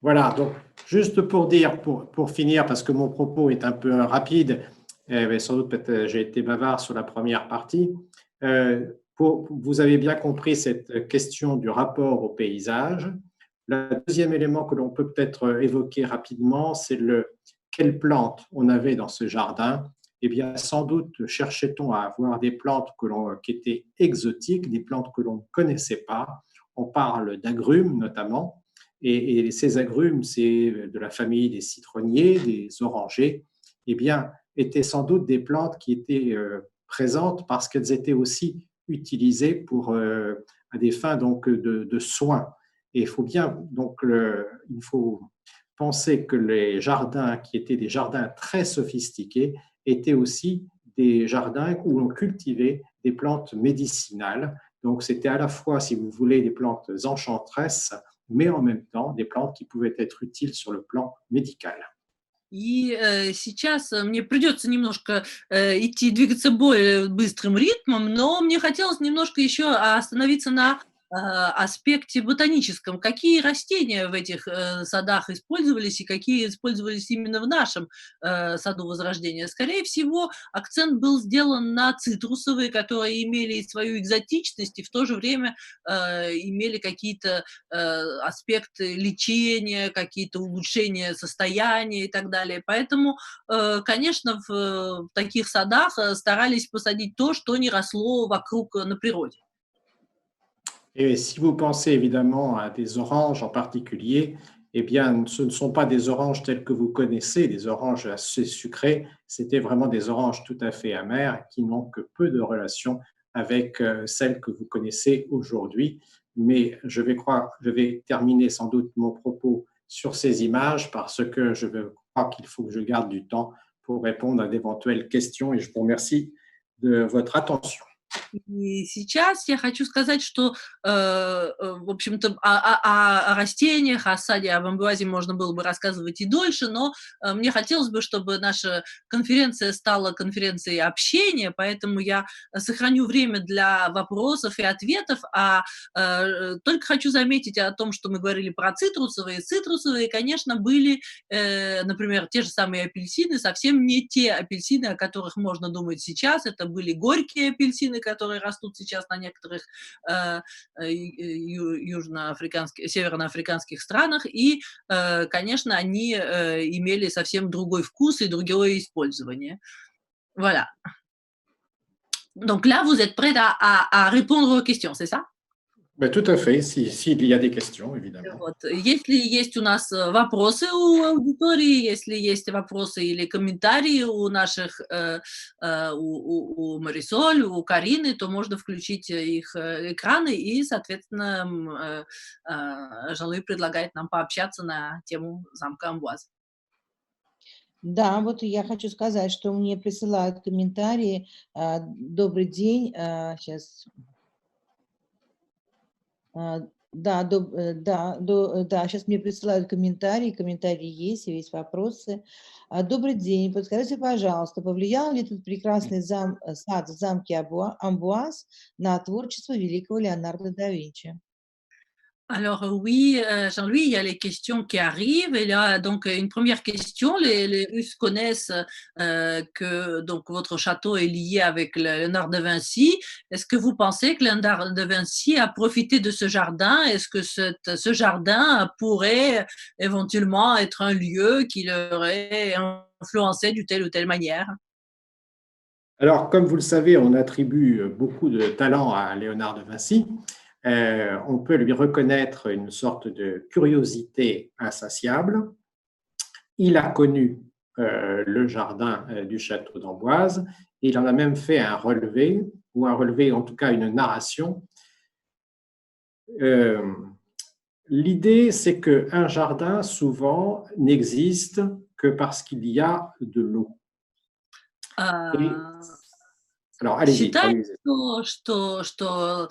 Voilà, donc juste pour dire, pour finir, parce que mon propos est un peu rapide, mais sans doute peut-être j'ai été bavard sur la première partie, vous avez bien compris cette question du rapport au paysage. Le deuxième élément que l'on peut peut-être évoquer rapidement, c'est quelles plantes on avait dans ce jardin. eh bien, sans doute cherchait-on à avoir des plantes qui étaient exotiques, des plantes que l'on ne connaissait pas. On parle d'agrumes notamment, et ces agrumes, c'est de la famille des citronniers, des orangers, eh bien, étaient sans doute des plantes qui étaient présentes parce qu'elles étaient aussi utilisées à des fins donc, de soins. Et il faut bien, donc, il faut penser que les jardins, qui étaient des jardins très sophistiqués, étaient aussi des jardins où l'on cultivait des plantes médicinales. Donc, c'était à la fois, si vous voulez, des plantes enchanteresses, mais en même temps des plantes qui pouvaient être utiles sur le plan médical. И сейчас мне придется немножко двигаться более быстрым ритмом, но мне хотелось немножко еще остановиться на аспекте ботаническом. Какие растения в этих садах использовались и какие использовались именно в нашем саду Возрождения? Скорее всего, акцент был сделан на цитрусовые, которые имели свою экзотичность и в то же время имели какие-то аспекты лечения, какие-то улучшения состояния и так далее. Поэтому, конечно, в таких садах старались посадить то, что не росло вокруг на природе. Et si vous pensez évidemment à des oranges en particulier, eh bien, ce ne sont pas des oranges telles que vous connaissez, des oranges assez sucrées, c'était vraiment des oranges tout à fait amères qui n'ont que peu de relation avec celles que vous connaissez aujourd'hui. Mais je vais terminer sans doute mon propos sur ces images parce que crois qu'il faut que je garde du temps pour répondre à d'éventuelles questions et je vous remercie de votre attention. И сейчас я хочу сказать, что, в общем-то, о растениях, о саде, об амбуазе можно было бы рассказывать и дольше, но мне хотелось бы, чтобы наша конференция стала конференцией общения, поэтому я сохраню время для вопросов и ответов, только хочу заметить о том, что мы говорили про цитрусовые. Цитрусовые, конечно, были, например, те же самые апельсины, совсем не те апельсины, о которых можно думать сейчас. Это были горькие апельсины, которые растут сейчас на некоторых южноафриканских, северноафриканских странах. И, конечно, они имели совсем другой вкус и другое использование. Voilà. Donc là, vous êtes prête à répondre aux questions, c'est ça? Ben, tout à fait, s'il y a des questions, évidemment. Вот. Если есть у нас вопросы у аудитории, если есть вопросы или комментарии у наших, у Марисоль, у Карины, то можно включить их экраны, и, соответственно, Жан-Луи предлагает нам пообщаться на тему замка Амбуаз. Да, вот я хочу сказать, что мне присылают комментарии. Добрый день. Сейчас. Да, сейчас мне присылают комментарии есть вопросы. Добрый день, подскажите, пожалуйста, повлиял ли этот прекрасный сад в замке Амбуаз на творчество великого Леонардо да Винчи? Alors oui, Jean-Louis, il y a les questions qui arrivent et là, donc une première question, les Russes connaissent que donc votre château est lié avec Léonard de Vinci. Est-ce que vous pensez que Léonard de Vinci a profité de ce jardin? Est-ce que ce jardin pourrait éventuellement être un lieu qui l'aurait influencé d'une telle ou telle manière? Alors, comme vous le savez, on attribue beaucoup de talent à Léonard de Vinci. On peut lui reconnaître une sorte de curiosité insatiable. Il a connu le jardin du château d'Amboise. Il en a même fait un relevé, ou en tout cas une narration. L'idée, c'est qu'un jardin, souvent, n'existe que parce qu'il y a de l'eau. Alors, allez-y. Считается, что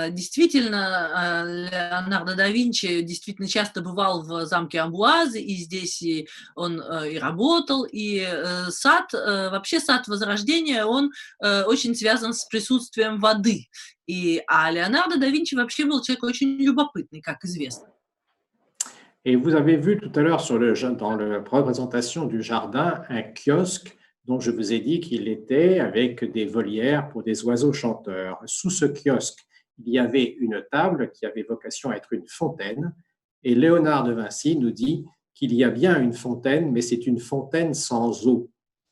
действительно Леонардо да Винчи действительно часто бывал в замке Амбуаз, и здесь он и работал, и вообще сад Возрождения, он очень связан с присутствием воды. А Леонардо да Винчи вообще был человек очень любопытный, как известно. Et vous avez vu tout à l'heure dans la représentation du jardin un kiosque dont je vous ai dit qu'il était avec des volières pour des oiseaux chanteurs. Sous ce kiosque, il y avait une table qui avait vocation à être une fontaine, et Léonard de Vinci nous dit qu'il y a bien une fontaine, mais c'est une fontaine sans eau.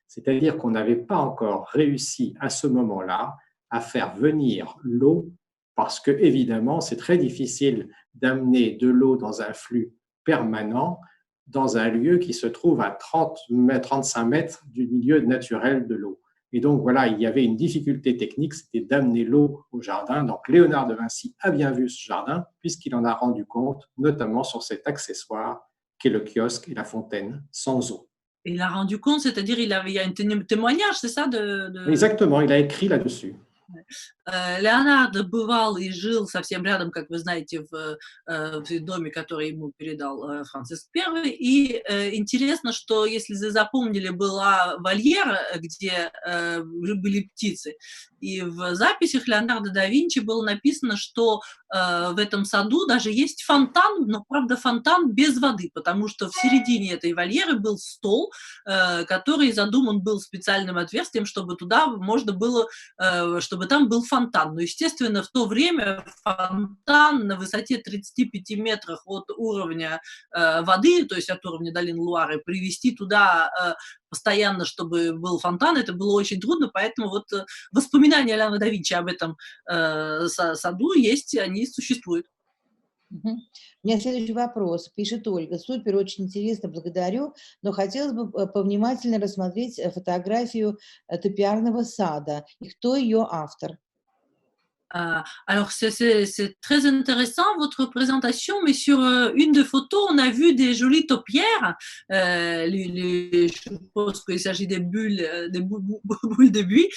C'est-à-dire qu'on n'avait pas encore réussi à ce moment-là à faire venir l'eau parce que, évidemment, c'est très difficile d'amener de l'eau dans un flux permanent dans un lieu qui se trouve à 35 mètres du milieu naturel de l'eau. Et donc, voilà, il y avait une difficulté technique, c'était d'amener l'eau au jardin. Donc, Léonard de Vinci a bien vu ce jardin, puisqu'il en a rendu compte, notamment sur cet accessoire qu'est le kiosque et la fontaine sans eau. Il a rendu compte, c'est-à-dire il y a un témoignage, c'est ça Exactement, il a écrit là-dessus. Леонардо бывал и жил совсем рядом, как вы знаете, в доме, который ему передал Франциск I. И интересно, что, если вы запомнили, была вольера, где были птицы. И в записях Леонардо да Винчи было написано, что в этом саду даже есть фонтан, но, правда, фонтан без воды, потому что в середине этой вольеры был стол, который задуман был специальным отверстием, чтобы туда можно было, чтобы там был фонтан. Но, естественно, в то время фонтан на высоте 35 метров от уровня воды, то есть от уровня долины Луары, привести туда постоянно, чтобы был фонтан, это было очень трудно, поэтому вот воспоминания Леонардо да Винчи об этом саду есть, они существуют. У меня следующий вопрос. Пишет Ольга. Супер, очень интересно, благодарю. Но хотелось бы повнимательно рассмотреть фотографию топиарного сада. И кто ее автор? Alors, c'est très intéressant votre présentation, mais sur une des photos, on a vu des jolies taupières. Je suppose qu'il s'agit des bulles, des boules de buis.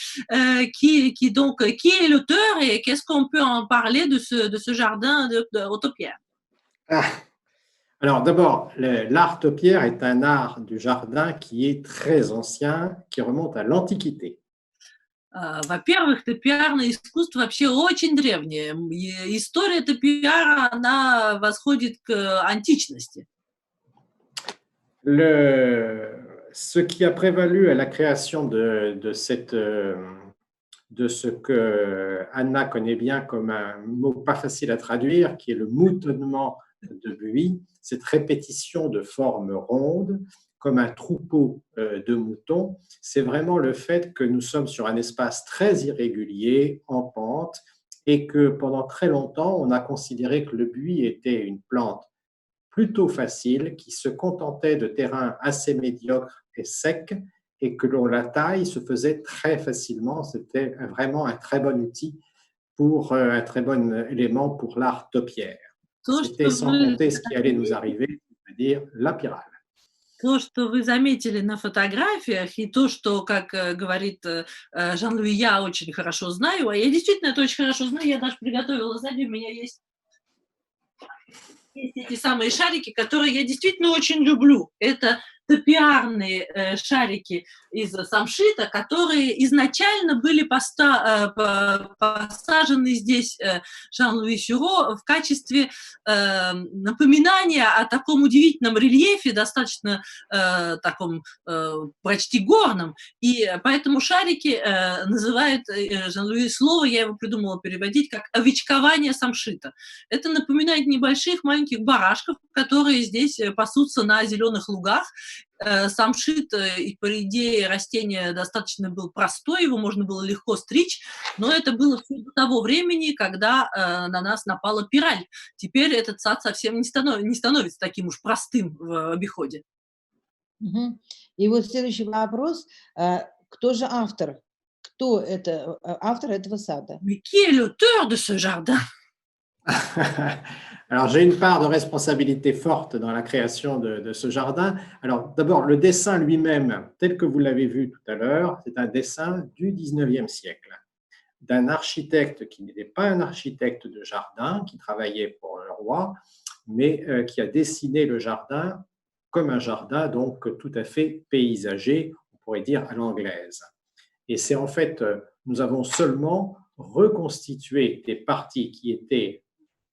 Qui est l'auteur et qu'est-ce qu'on peut en parler de ce jardin aux taupières? Alors d'abord, l'art taupière est un art du jardin qui est très ancien, qui remonte à l'Antiquité. Во-первых, топиарное искусство вообще очень древнее. История топиара, она восходит к античности. Ce qui a prévalu à la création de ce que Anna connaît bien comme un mot pas facile à traduire, qui est le moutonnement de buis, cette répétition de formes rondes, comme un troupeau de moutons, c'est vraiment le fait que nous sommes sur un espace très irrégulier, en pente, et que pendant très longtemps, on a considéré que le buis était une plante plutôt facile, qui se contentait de terrains assez médiocres et secs, et que la taille se faisait très facilement. C'était vraiment un très bon outil, un très bon élément pour l'art taupière. C'était sans compter ce qui allait nous arriver, c'est-à-dire la pyrale. То, что вы заметили на фотографиях, и то, что, как говорит Жан-Луи, я очень хорошо знаю, а я действительно это очень хорошо знаю, я даже приготовила сзади, у меня есть эти самые шарики, которые я действительно очень люблю. Это топиарные шарики из самшита, которые изначально были посажены здесь Жан-Луи Сюро в качестве напоминания о таком удивительном рельефе, достаточно таком почти горном. И поэтому шарики называют Жан-Луи слово, я его придумала переводить, как овечкование самшита. Это напоминает небольших маленьких барашков, которые здесь пасутся на зеленых лугах. Самшит, по идее, растение достаточно был простой, его можно было легко стричь, но это было все до того времени, когда на нас напала пираль. Теперь этот сад совсем не становится таким уж простым в обиходе. И вот следующий вопрос. Кто же автор? Кто это автор этого сада? Mais qui est l'auteur de ce jardin? Alors, j'ai une part de responsabilité forte dans la création de ce jardin. Alors, d'abord, le dessin lui-même, tel que vous l'avez vu tout à l'heure, c'est un dessin du 19e siècle, d'un architecte qui n'était pas un architecte de jardin, qui travaillait pour le roi, mais qui a dessiné le jardin comme un jardin, donc tout à fait paysager, on pourrait dire à l'anglaise. Et c'est en fait, nous avons seulement reconstitué des parties qui étaient,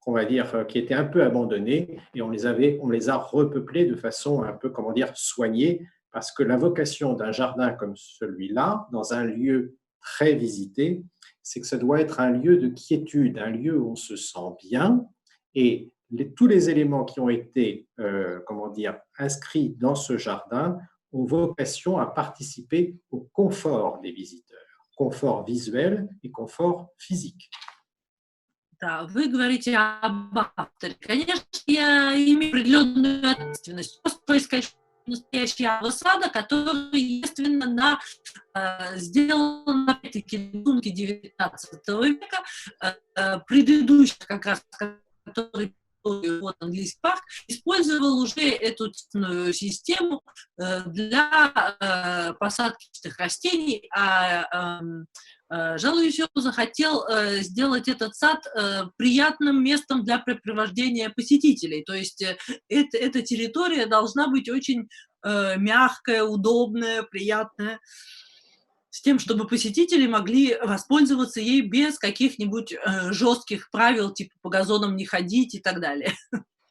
on va dire, qui étaient un peu abandonnées et on les a repeuplées de façon un peu, comment dire, soignée, parce que la vocation d'un jardin comme celui-là, dans un lieu très visité, c'est que ça doit être un lieu de quiétude, un lieu où on se sent bien et tous les éléments qui ont été, comment dire, inscrits dans ce jardin ont vocation à participer au confort des visiteurs, confort visuel et confort physique. Да, вы говорите об авторе. Конечно, я имею определенную ответственность. Просто поискать настоящего сада, который, естественно, сделан, опять-таки, рисунки XIX века, предыдущий как раз, который вот английский парк, использовал уже эту систему для посадки растений, Жан-Луи Сёрту захотел сделать этот сад приятным местом для препровождения посетителей. То есть эта территория должна быть очень мягкая, удобная, приятная, с тем, чтобы посетители могли воспользоваться ей без каких-нибудь жестких правил, типа по газонам не ходить и так далее.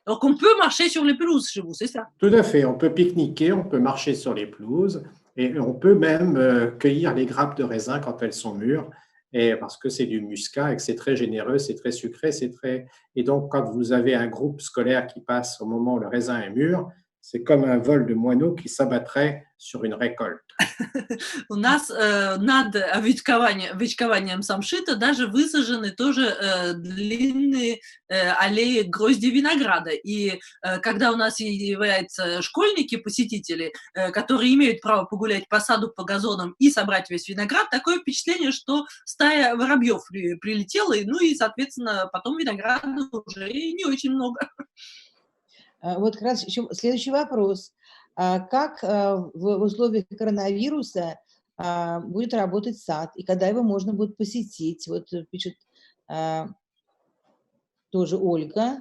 Donc on peut marcher sur les pelouses chez vous, c'est ça? Tout à fait, on peut pique-niquer, on peut marcher sur les pelouses et on peut même cueillir les grappes de raisin quand elles sont mûres, et parce que c'est du muscat et que c'est très généreux, c'est très sucré, et donc quand vous avez un groupe scolaire qui passe au moment où le raisin est mûr, c'est comme un vol de moineaux qui s'abattrait sur une récolte. У нас над вичкованием самшита даже высажены тоже длинные аллеи грозди винограда. И когда у нас являются школьники-посетители, которые имеют право погулять по саду, по газонам и собрать весь виноград, такое впечатление, что стая воробьев прилетела, ну и, соответственно, потом винограда уже не очень много. Вот как раз еще следующий вопрос. Как в условиях коронавируса будет работать сад, и когда его можно будет посетить? Вот пишет тоже Ольга,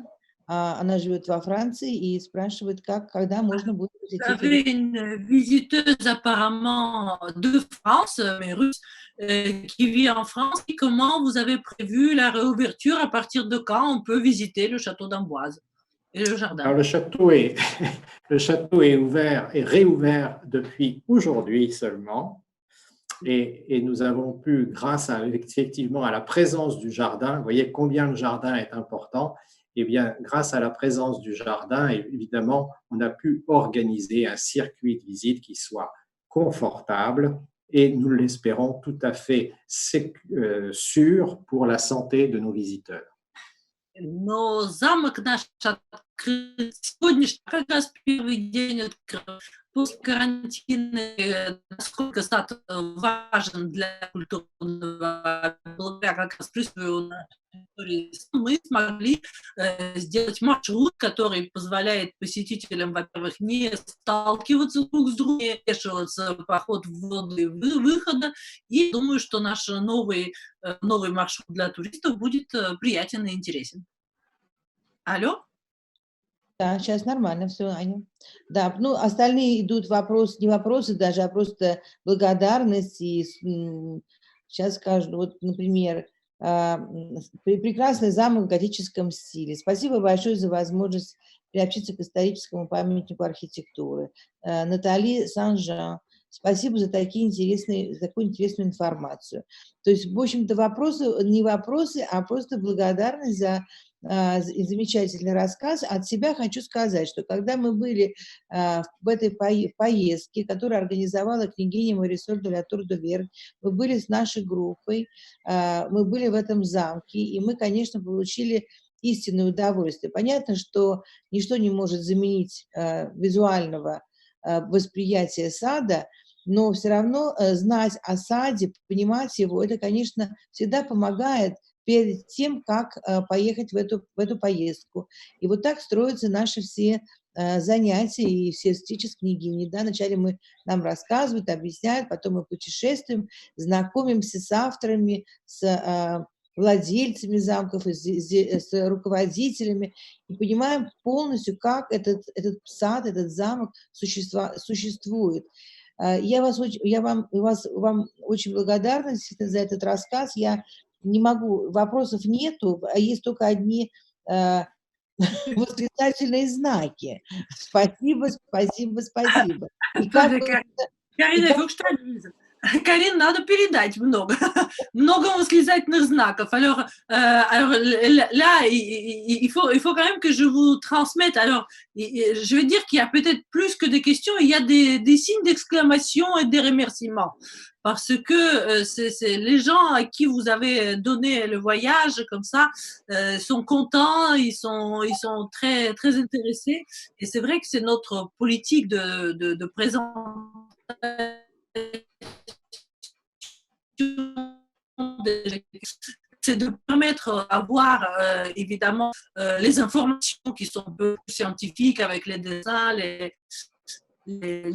она живет во Франции и спрашивает, когда можно будет Vous avez посетить. une visiteuse apparemment de France, mais russe, qui vit en France. Et comment vous avez prévu la réouverture? À partir de quand on peut visiter le château d'Amboise et le jardin? Alors le château est ouvert et réouvert depuis aujourd'hui seulement, et nous avons pu, grâce effectivement à la présence du jardin, vous voyez combien le jardin est important, et bien grâce à la présence du jardin, évidemment, on a pu organiser un circuit de visite qui soit confortable et, nous l'espérons, tout à fait sûr pour la santé de nos visiteurs. Но замок наш открыт сегодняшний, как раз первый день открыт. После карантина, насколько сад важен для культурного, благодаря как раз присутствию на территории, мы смогли сделать маршрут, который позволяет посетителям, во-первых, не сталкиваться друг с другом, не вмешиваться по ходу ввода и выхода. И думаю, что наш новый маршрут для туристов будет приятен и интересен. Алло? Да, сейчас нормально все, Аня. Да, ну, остальные идут вопросы, не вопросы даже, а просто благодарность. И сейчас скажу, вот, например, прекрасный замок в готическом стиле. Спасибо большое за возможность приобщиться к историческому памятнику архитектуры. Натали Сан-Жан. Спасибо за такую интересную информацию. То есть, в общем-то, не вопросы, а просто благодарность за замечательный рассказ. От себя хочу сказать, что когда мы были в этой поездке, которую организовала княгиня Марисоль де ла Тур-де-Вернь, мы были с нашей группой, мы были в этом замке, и мы, конечно, получили истинное удовольствие. Понятно, что ничто не может заменить визуального восприятия сада, но все равно знать о саде, понимать его, это, конечно, всегда помогает перед тем, как поехать в эту поездку. И вот так строятся наши все занятия и все встречи с княгиней. Да? Вначале нам рассказывают, объясняют, потом мы путешествуем, знакомимся с авторами, с владельцами замков, с руководителями, и понимаем полностью, как этот сад, этот замок существует. Я вам очень благодарна за этот рассказ. Я не могу, вопросов нету, а есть только одни восклицательные знаки. Спасибо, спасибо, спасибо. И как Карина, il faut que je traduise. Карин, надо передать много. Много восклицательных знаков. Alors là, il faut quand même que je vous transmette. Alors, je veux dire qu'il y a peut-être plus que des questions, il y a des signes d'exclamation et des remerciements. Parce que c'est les gens à qui vous avez donné le voyage comme ça sont contents, ils sont très, très intéressés. Et c'est vrai que c'est notre politique de présentation c'est de permettre d'avoir évidemment les informations qui sont un peu scientifiques avec les dessins, les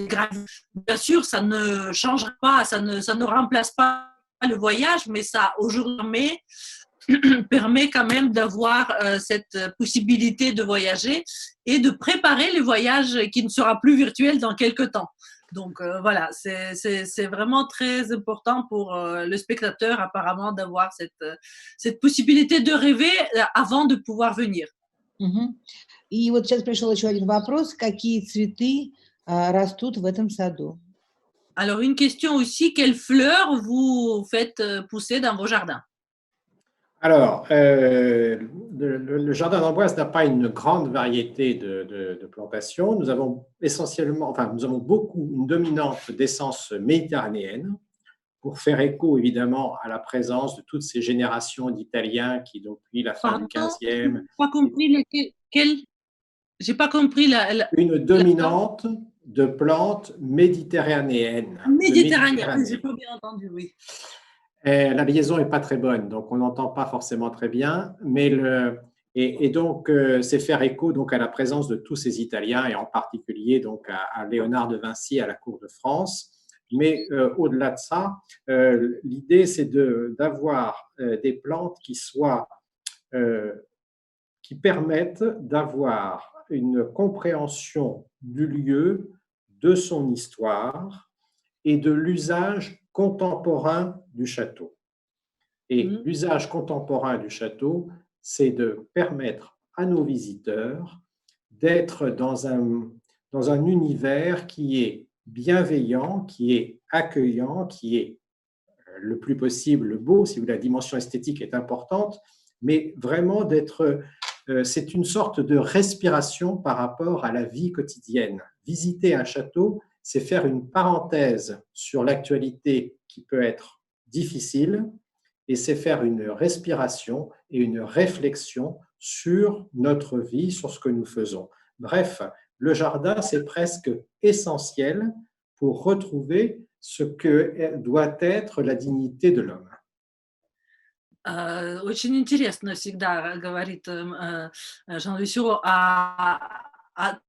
gravures. Bien sûr, ça ne changera pas, ça ne remplace pas le voyage, mais ça aujourd'hui permet quand même d'avoir cette possibilité de voyager et de préparer les voyages qui ne sera plus virtuel dans quelques temps. Donc voilà, c'est vraiment très important pour le spectateur apparemment d'avoir cette possibilité de rêver avant de pouvoir venir. Мгм. И вот сейчас пришел еще один вопрос. Какие цветы растут в этом саду? Alors une question aussi, quelles fleurs vous faites pousser dans vos jardins? Alors, le jardin d'Amboise n'a pas une grande variété de plantations. Nous avons essentiellement, enfin, nous avons beaucoup, une dominante d'essence méditerranéenne pour faire écho évidemment à la présence de toutes ces générations d'Italiens qui, depuis la fin du Pardon, 15e, pas compris j'ai pas compris une dominante de plantes méditerranéennes. Méditerranée. J'ai pas bien entendu, oui. La liaison n'est pas très bonne, donc on n'entend pas forcément très bien, mais donc c'est faire écho donc à la présence de tous ces Italiens et en particulier donc à Léonard de Vinci à la cour de France. Mais au-delà de ça, l'idée c'est d'avoir des plantes qui permettent d'avoir une compréhension du lieu, de son histoire et de l'usage contemporain du château. Et l'usage contemporain du château, c'est de permettre à nos visiteurs d'être dans un univers qui est bienveillant, qui est accueillant, qui est le plus possible beau, si vous voulez, la dimension esthétique est importante, mais vraiment c'est une sorte de respiration par rapport à la vie quotidienne. Visiter un château, c'est faire une parenthèse sur l'actualité qui peut être difficile et c'est faire une respiration et une réflexion sur notre vie, sur ce que nous faisons. Bref, le jardin, c'est presque essentiel pour retrouver ce que doit être la dignité de l'homme. Очень интересно всегда говорит Жан Люсюро о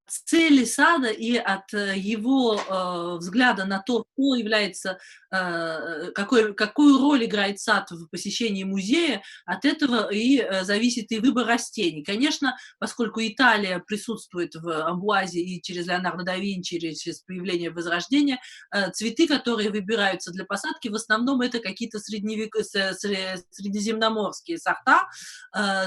цели сада и от его взгляда на то, кто является, какую роль играет сад в посещении музея, от этого и зависит и выбор растений. Конечно, поскольку Италия присутствует в Амбуазе и через Леонардо да Винчи, и через появление Возрождения, цветы, которые выбираются для посадки, в основном это какие-то средиземноморские сорта,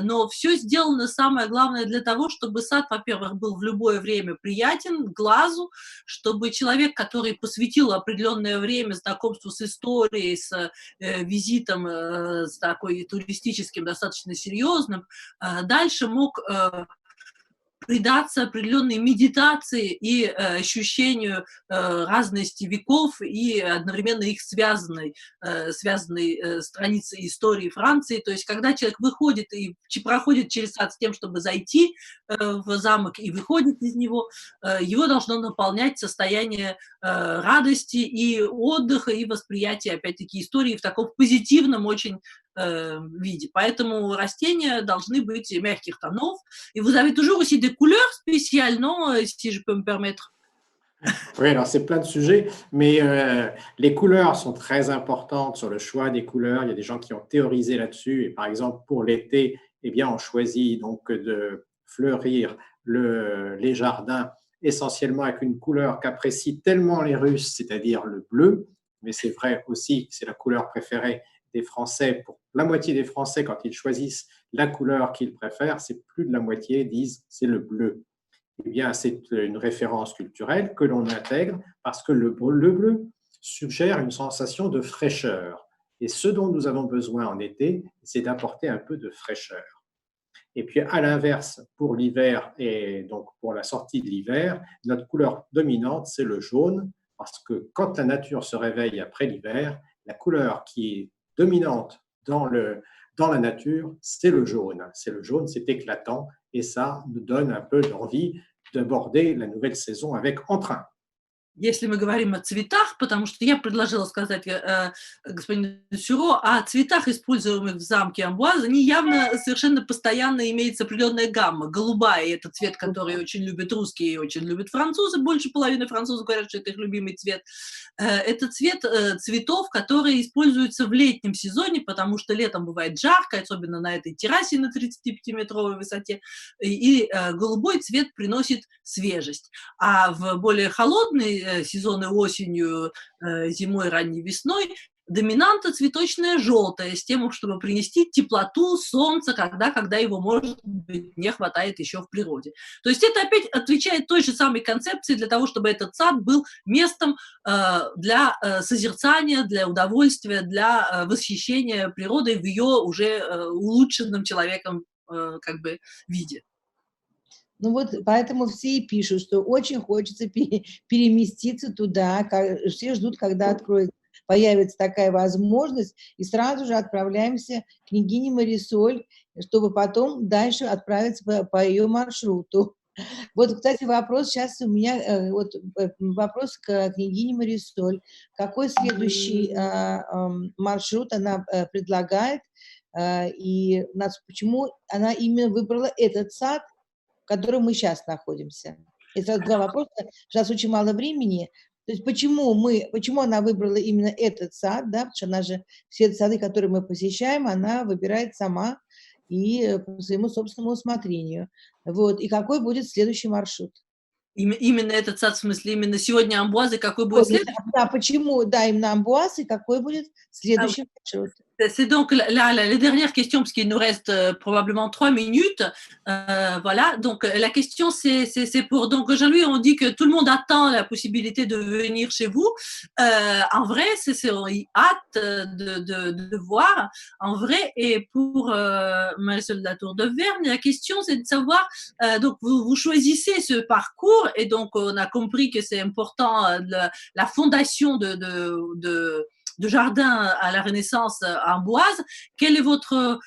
но все сделано, самое главное, для того, чтобы сад, во-первых, был в любое время приятен глазу, чтобы человек, который посвятил определенное время знакомству с историей, с визитом с такой туристическим, достаточно серьезным, дальше мог предаться определенной медитации и ощущению разности веков и одновременно их связанной страницы истории Франции. То есть когда человек выходит и проходит через сад с тем, чтобы зайти в замок и выходит из него, его должно наполнять состояние радости и отдыха, и восприятия, опять-таки, истории в таком позитивном очень виде. Поэтому растения должны быть mягких tons. Et vous avez toujours aussi des couleurs spéciales, non, si je peux me permettre? Oui, alors c'est plein de sujets, mais les couleurs sont très importantes sur le choix des couleurs. Il y a des gens qui ont théorisé là-dessus. Et par exemple, pour l'été, eh bien, on choisit donc de fleurir les jardins essentiellement avec une couleur qu'apprécient tellement les Russes, c'est-à-dire le bleu. Mais c'est vrai aussi que c'est la couleur préférée des Français. Pour la moitié des Français, quand ils choisissent la couleur qu'ils préfèrent, c'est plus de la moitié disent c'est le bleu. Eh bien, c'est une référence culturelle que l'on intègre parce que le bleu suggère une sensation de fraîcheur. Et ce dont nous avons besoin en été, c'est d'apporter un peu de fraîcheur. Et puis, à l'inverse, pour l'hiver et donc pour la sortie de l'hiver, notre couleur dominante, c'est le jaune, parce que quand la nature se réveille après l'hiver, la couleur qui est dominante dans la nature, c'est le jaune. C'est le jaune, c'est éclatant, et ça nous donne un peu d'envie d'aborder la nouvelle saison avec entrain. Если мы говорим о цветах, потому что я предложила сказать господину Сюро о цветах, используемых в замке Амбуаз, они явно совершенно постоянно имеется определенная гамма. Голубая – это цвет, который очень любят русские и очень любят французы. Больше половины французов говорят, что это их любимый цвет. Это цвет цветов, которые используются в летнем сезоне, потому что летом бывает жарко, особенно на этой террасе на 35-метровой высоте, и голубой цвет приносит свежесть. А в более холодные сезоны осенью, зимой, ранней весной доминанта цветочная желтая, с тем, чтобы принести теплоту, солнце, когда его, может быть, не хватает еще в природе. То есть это опять отвечает той же самой концепции для того, чтобы этот сад был местом для созерцания, для удовольствия, для восхищения природой в ее уже улучшенном человеком как бы виде. Ну вот поэтому все и пишут, что очень хочется переместиться туда, все ждут, когда появится такая возможность, и сразу же отправляемся к княгине Марисоль, чтобы потом дальше отправиться по ее маршруту. Вот, кстати, вопрос сейчас у меня, вопрос к княгине Марисоль. Какой следующий маршрут она предлагает, и почему она именно выбрала этот сад, в котором мы сейчас находимся? Это сразу два вопроса, сейчас очень мало времени. То есть почему она выбрала именно этот сад, да, потому что она же все сады, которые мы посещаем, она выбирает сама и по своему собственному усмотрению. Вот. И какой будет следующий маршрут? Именно этот сад, в смысле, именно сегодня Амбуаз, и какой будет следующий? Да, почему, да, именно Амбуаз, и какой будет следующий маршрут? C'est donc la dernière question, parce qu'il nous reste probablement 3 minutes. Voilà, donc la question, c'est pour... Donc, Jean-Louis, on dit que tout le monde attend la possibilité de venir chez vous. En vrai, on hâte de voir. En vrai, et pour Marisol de la Tour de Verne, la question, c'est de savoir... donc, vous choisissez ce parcours, et donc, on a compris que c'est important, la fondation de jardin à la Renaissance Amboise. Quel est votre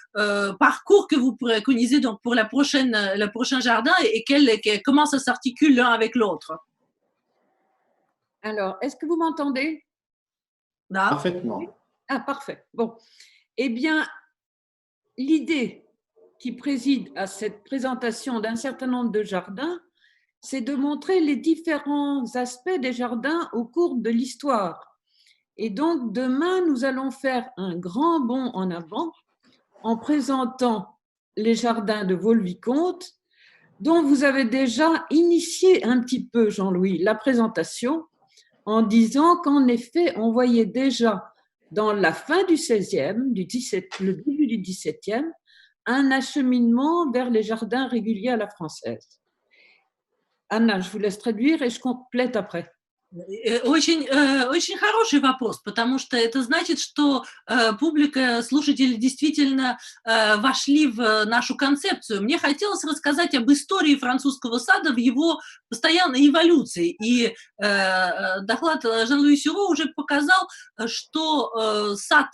parcours que vous préconisez donc pour le prochain jardin, et comment ça s'articule l'un avec l'autre? Alors, est-ce que vous m'entendez? Parfaitement. Ah, parfait. Bon. Eh bien, l'idée qui préside à cette présentation d'un certain nombre de jardins, c'est de montrer les différents aspects des jardins au cours de l'histoire. Et donc, demain, nous allons faire un grand bond en avant en présentant les jardins de Vaux-le-Vicomte, dont vous avez déjà initié un petit peu, Jean-Louis, la présentation, en disant qu'en effet, on voyait déjà dans la fin du XVIe, le début du XVIIe, un acheminement vers les jardins réguliers à la française. Anna, je vous laisse traduire et je complète après. Очень хороший вопрос, потому что это значит, что публика, слушатели действительно вошли в нашу концепцию. Мне хотелось рассказать об истории французского сада в его постоянной эволюции. И доклад Жан-Луи Сюро уже показал, что сад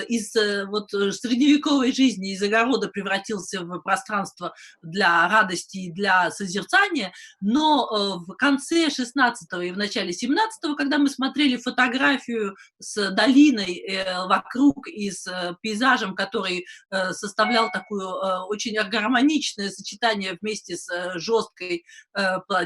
из средневековой жизни, из огорода превратился в пространство для радости и для созерцания, но в конце 16-го и в начале 17-го, когда мы смотрели фотографию с долиной вокруг и с пейзажем, который составлял такое очень гармоничное сочетание вместе с жесткой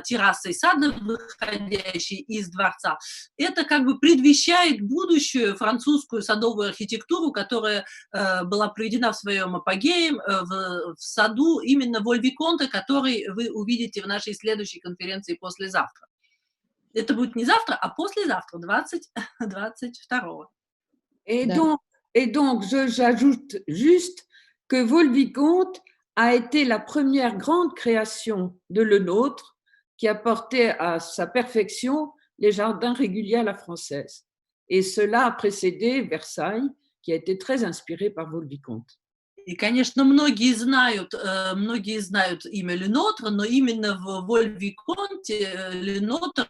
террасой сада, выходящей из дворца, это как бы предвещает будущую французскую садовую архитектуру, которая была проведена в своем апогее в саду именно Вольвиконта, который вы увидите в нашей следующей конференции послезавтра. Это будет не завтра, а послезавтра, 22-го. Et donc, j'ajoute juste que Vaux-le-Vicomte a été la première grande création de Le Nôtre qui a porté à sa perfection les jardins réguliers à la française. Et cela a précédé Versailles, qui a été très inspiré par Vaux-le-Vicomte. И, конечно, многие знают имя Ленотра, но именно в Воль-Виконте Ленотр,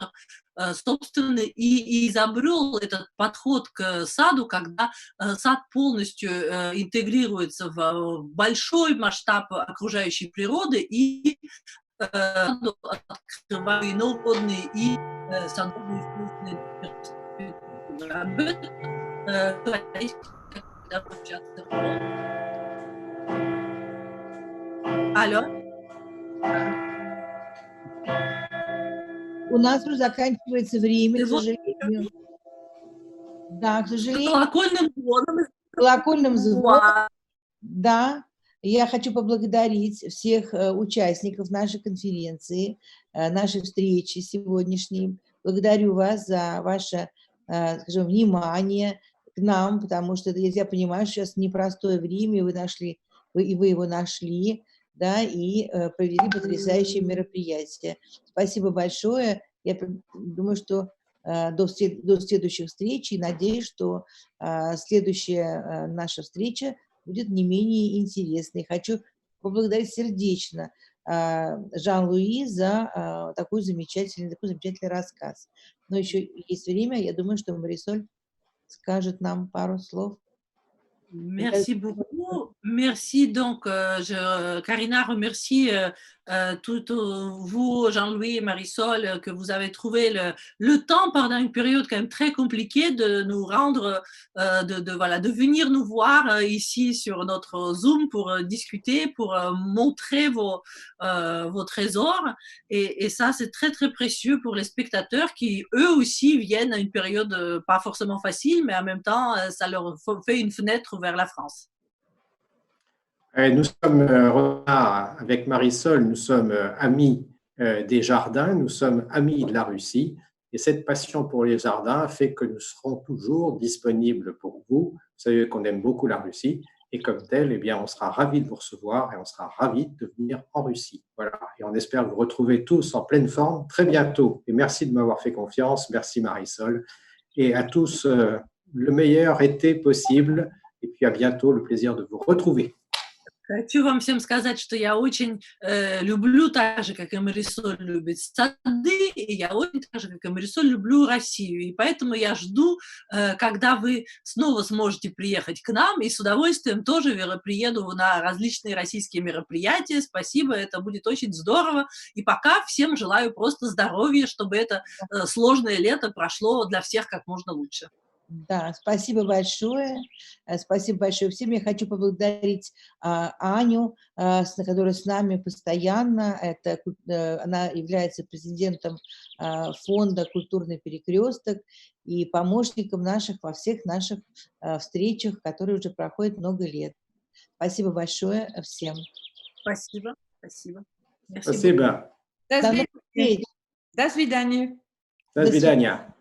собственно, и изобрел этот подход к саду, когда сад полностью интегрируется в большой масштаб окружающей природы и открывает и новодные, и садовые искусственные перспективы. Об этом говорить, когда пообщаться. Алло? У нас уже заканчивается время, Ты к вот сожалению. Да, к сожалению, колокольным звоном колокольным звоном. Ва- Да, я хочу поблагодарить всех участников нашей конференции, нашей встречи сегодняшней. Благодарю вас за ваше, скажем, внимание к нам, потому что я понимаю, что сейчас непростое время, и вы его нашли, да, и провели потрясающее мероприятие. Спасибо большое. Я думаю, что до следующих встреч, и надеюсь, что следующая наша встреча будет не менее интересной. Хочу поблагодарить сердечно Жан-Луи за такой замечательный рассказ. Но еще есть время, я думаю, что Марисоль скажет нам пару слов. Merci beaucoup. Merci donc, Karina remercie toutes vous, Jean-Louis et Marisol, que vous avez trouvé le temps pendant une période quand même très compliquée de nous rendre, de venir nous voir ici sur notre Zoom pour discuter, pour montrer vos trésors. Et ça, c'est très, très précieux pour les spectateurs qui, eux aussi, viennent à une période pas forcément facile, mais en même temps, ça leur fait une fenêtre vers la France. Nous sommes, avec Marisol, nous sommes amis des jardins, nous sommes amis de la Russie, et cette passion pour les jardins fait que nous serons toujours disponibles pour vous. Vous savez qu'on aime beaucoup la Russie, et comme tel, eh bien, on sera ravis de vous recevoir et on sera ravis de venir en Russie. Voilà, et on espère vous retrouver tous en pleine forme très bientôt. Et merci de m'avoir fait confiance, merci Marisol, et à tous le meilleur été possible, et puis à bientôt, le plaisir de vous retrouver. Хочу вам всем сказать, что я очень люблю, так же, как и Марисоль любит сады, и я очень, так же, как и Марисоль, люблю Россию. И поэтому я жду, когда вы снова сможете приехать к нам, и с удовольствием тоже приеду на различные российские мероприятия. Спасибо, это будет очень здорово. И пока всем желаю просто здоровья, чтобы это сложное лето прошло для всех как можно лучше. Да, спасибо большое. Спасибо большое всем. Я хочу поблагодарить Аню, которая с нами постоянно. Она является президентом фонда «Культурный перекресток» и помощником во всех наших встречах, которые уже проходят много лет. Спасибо большое всем. Спасибо. Спасибо. Спасибо. До новых встреч. До свидания. До свидания.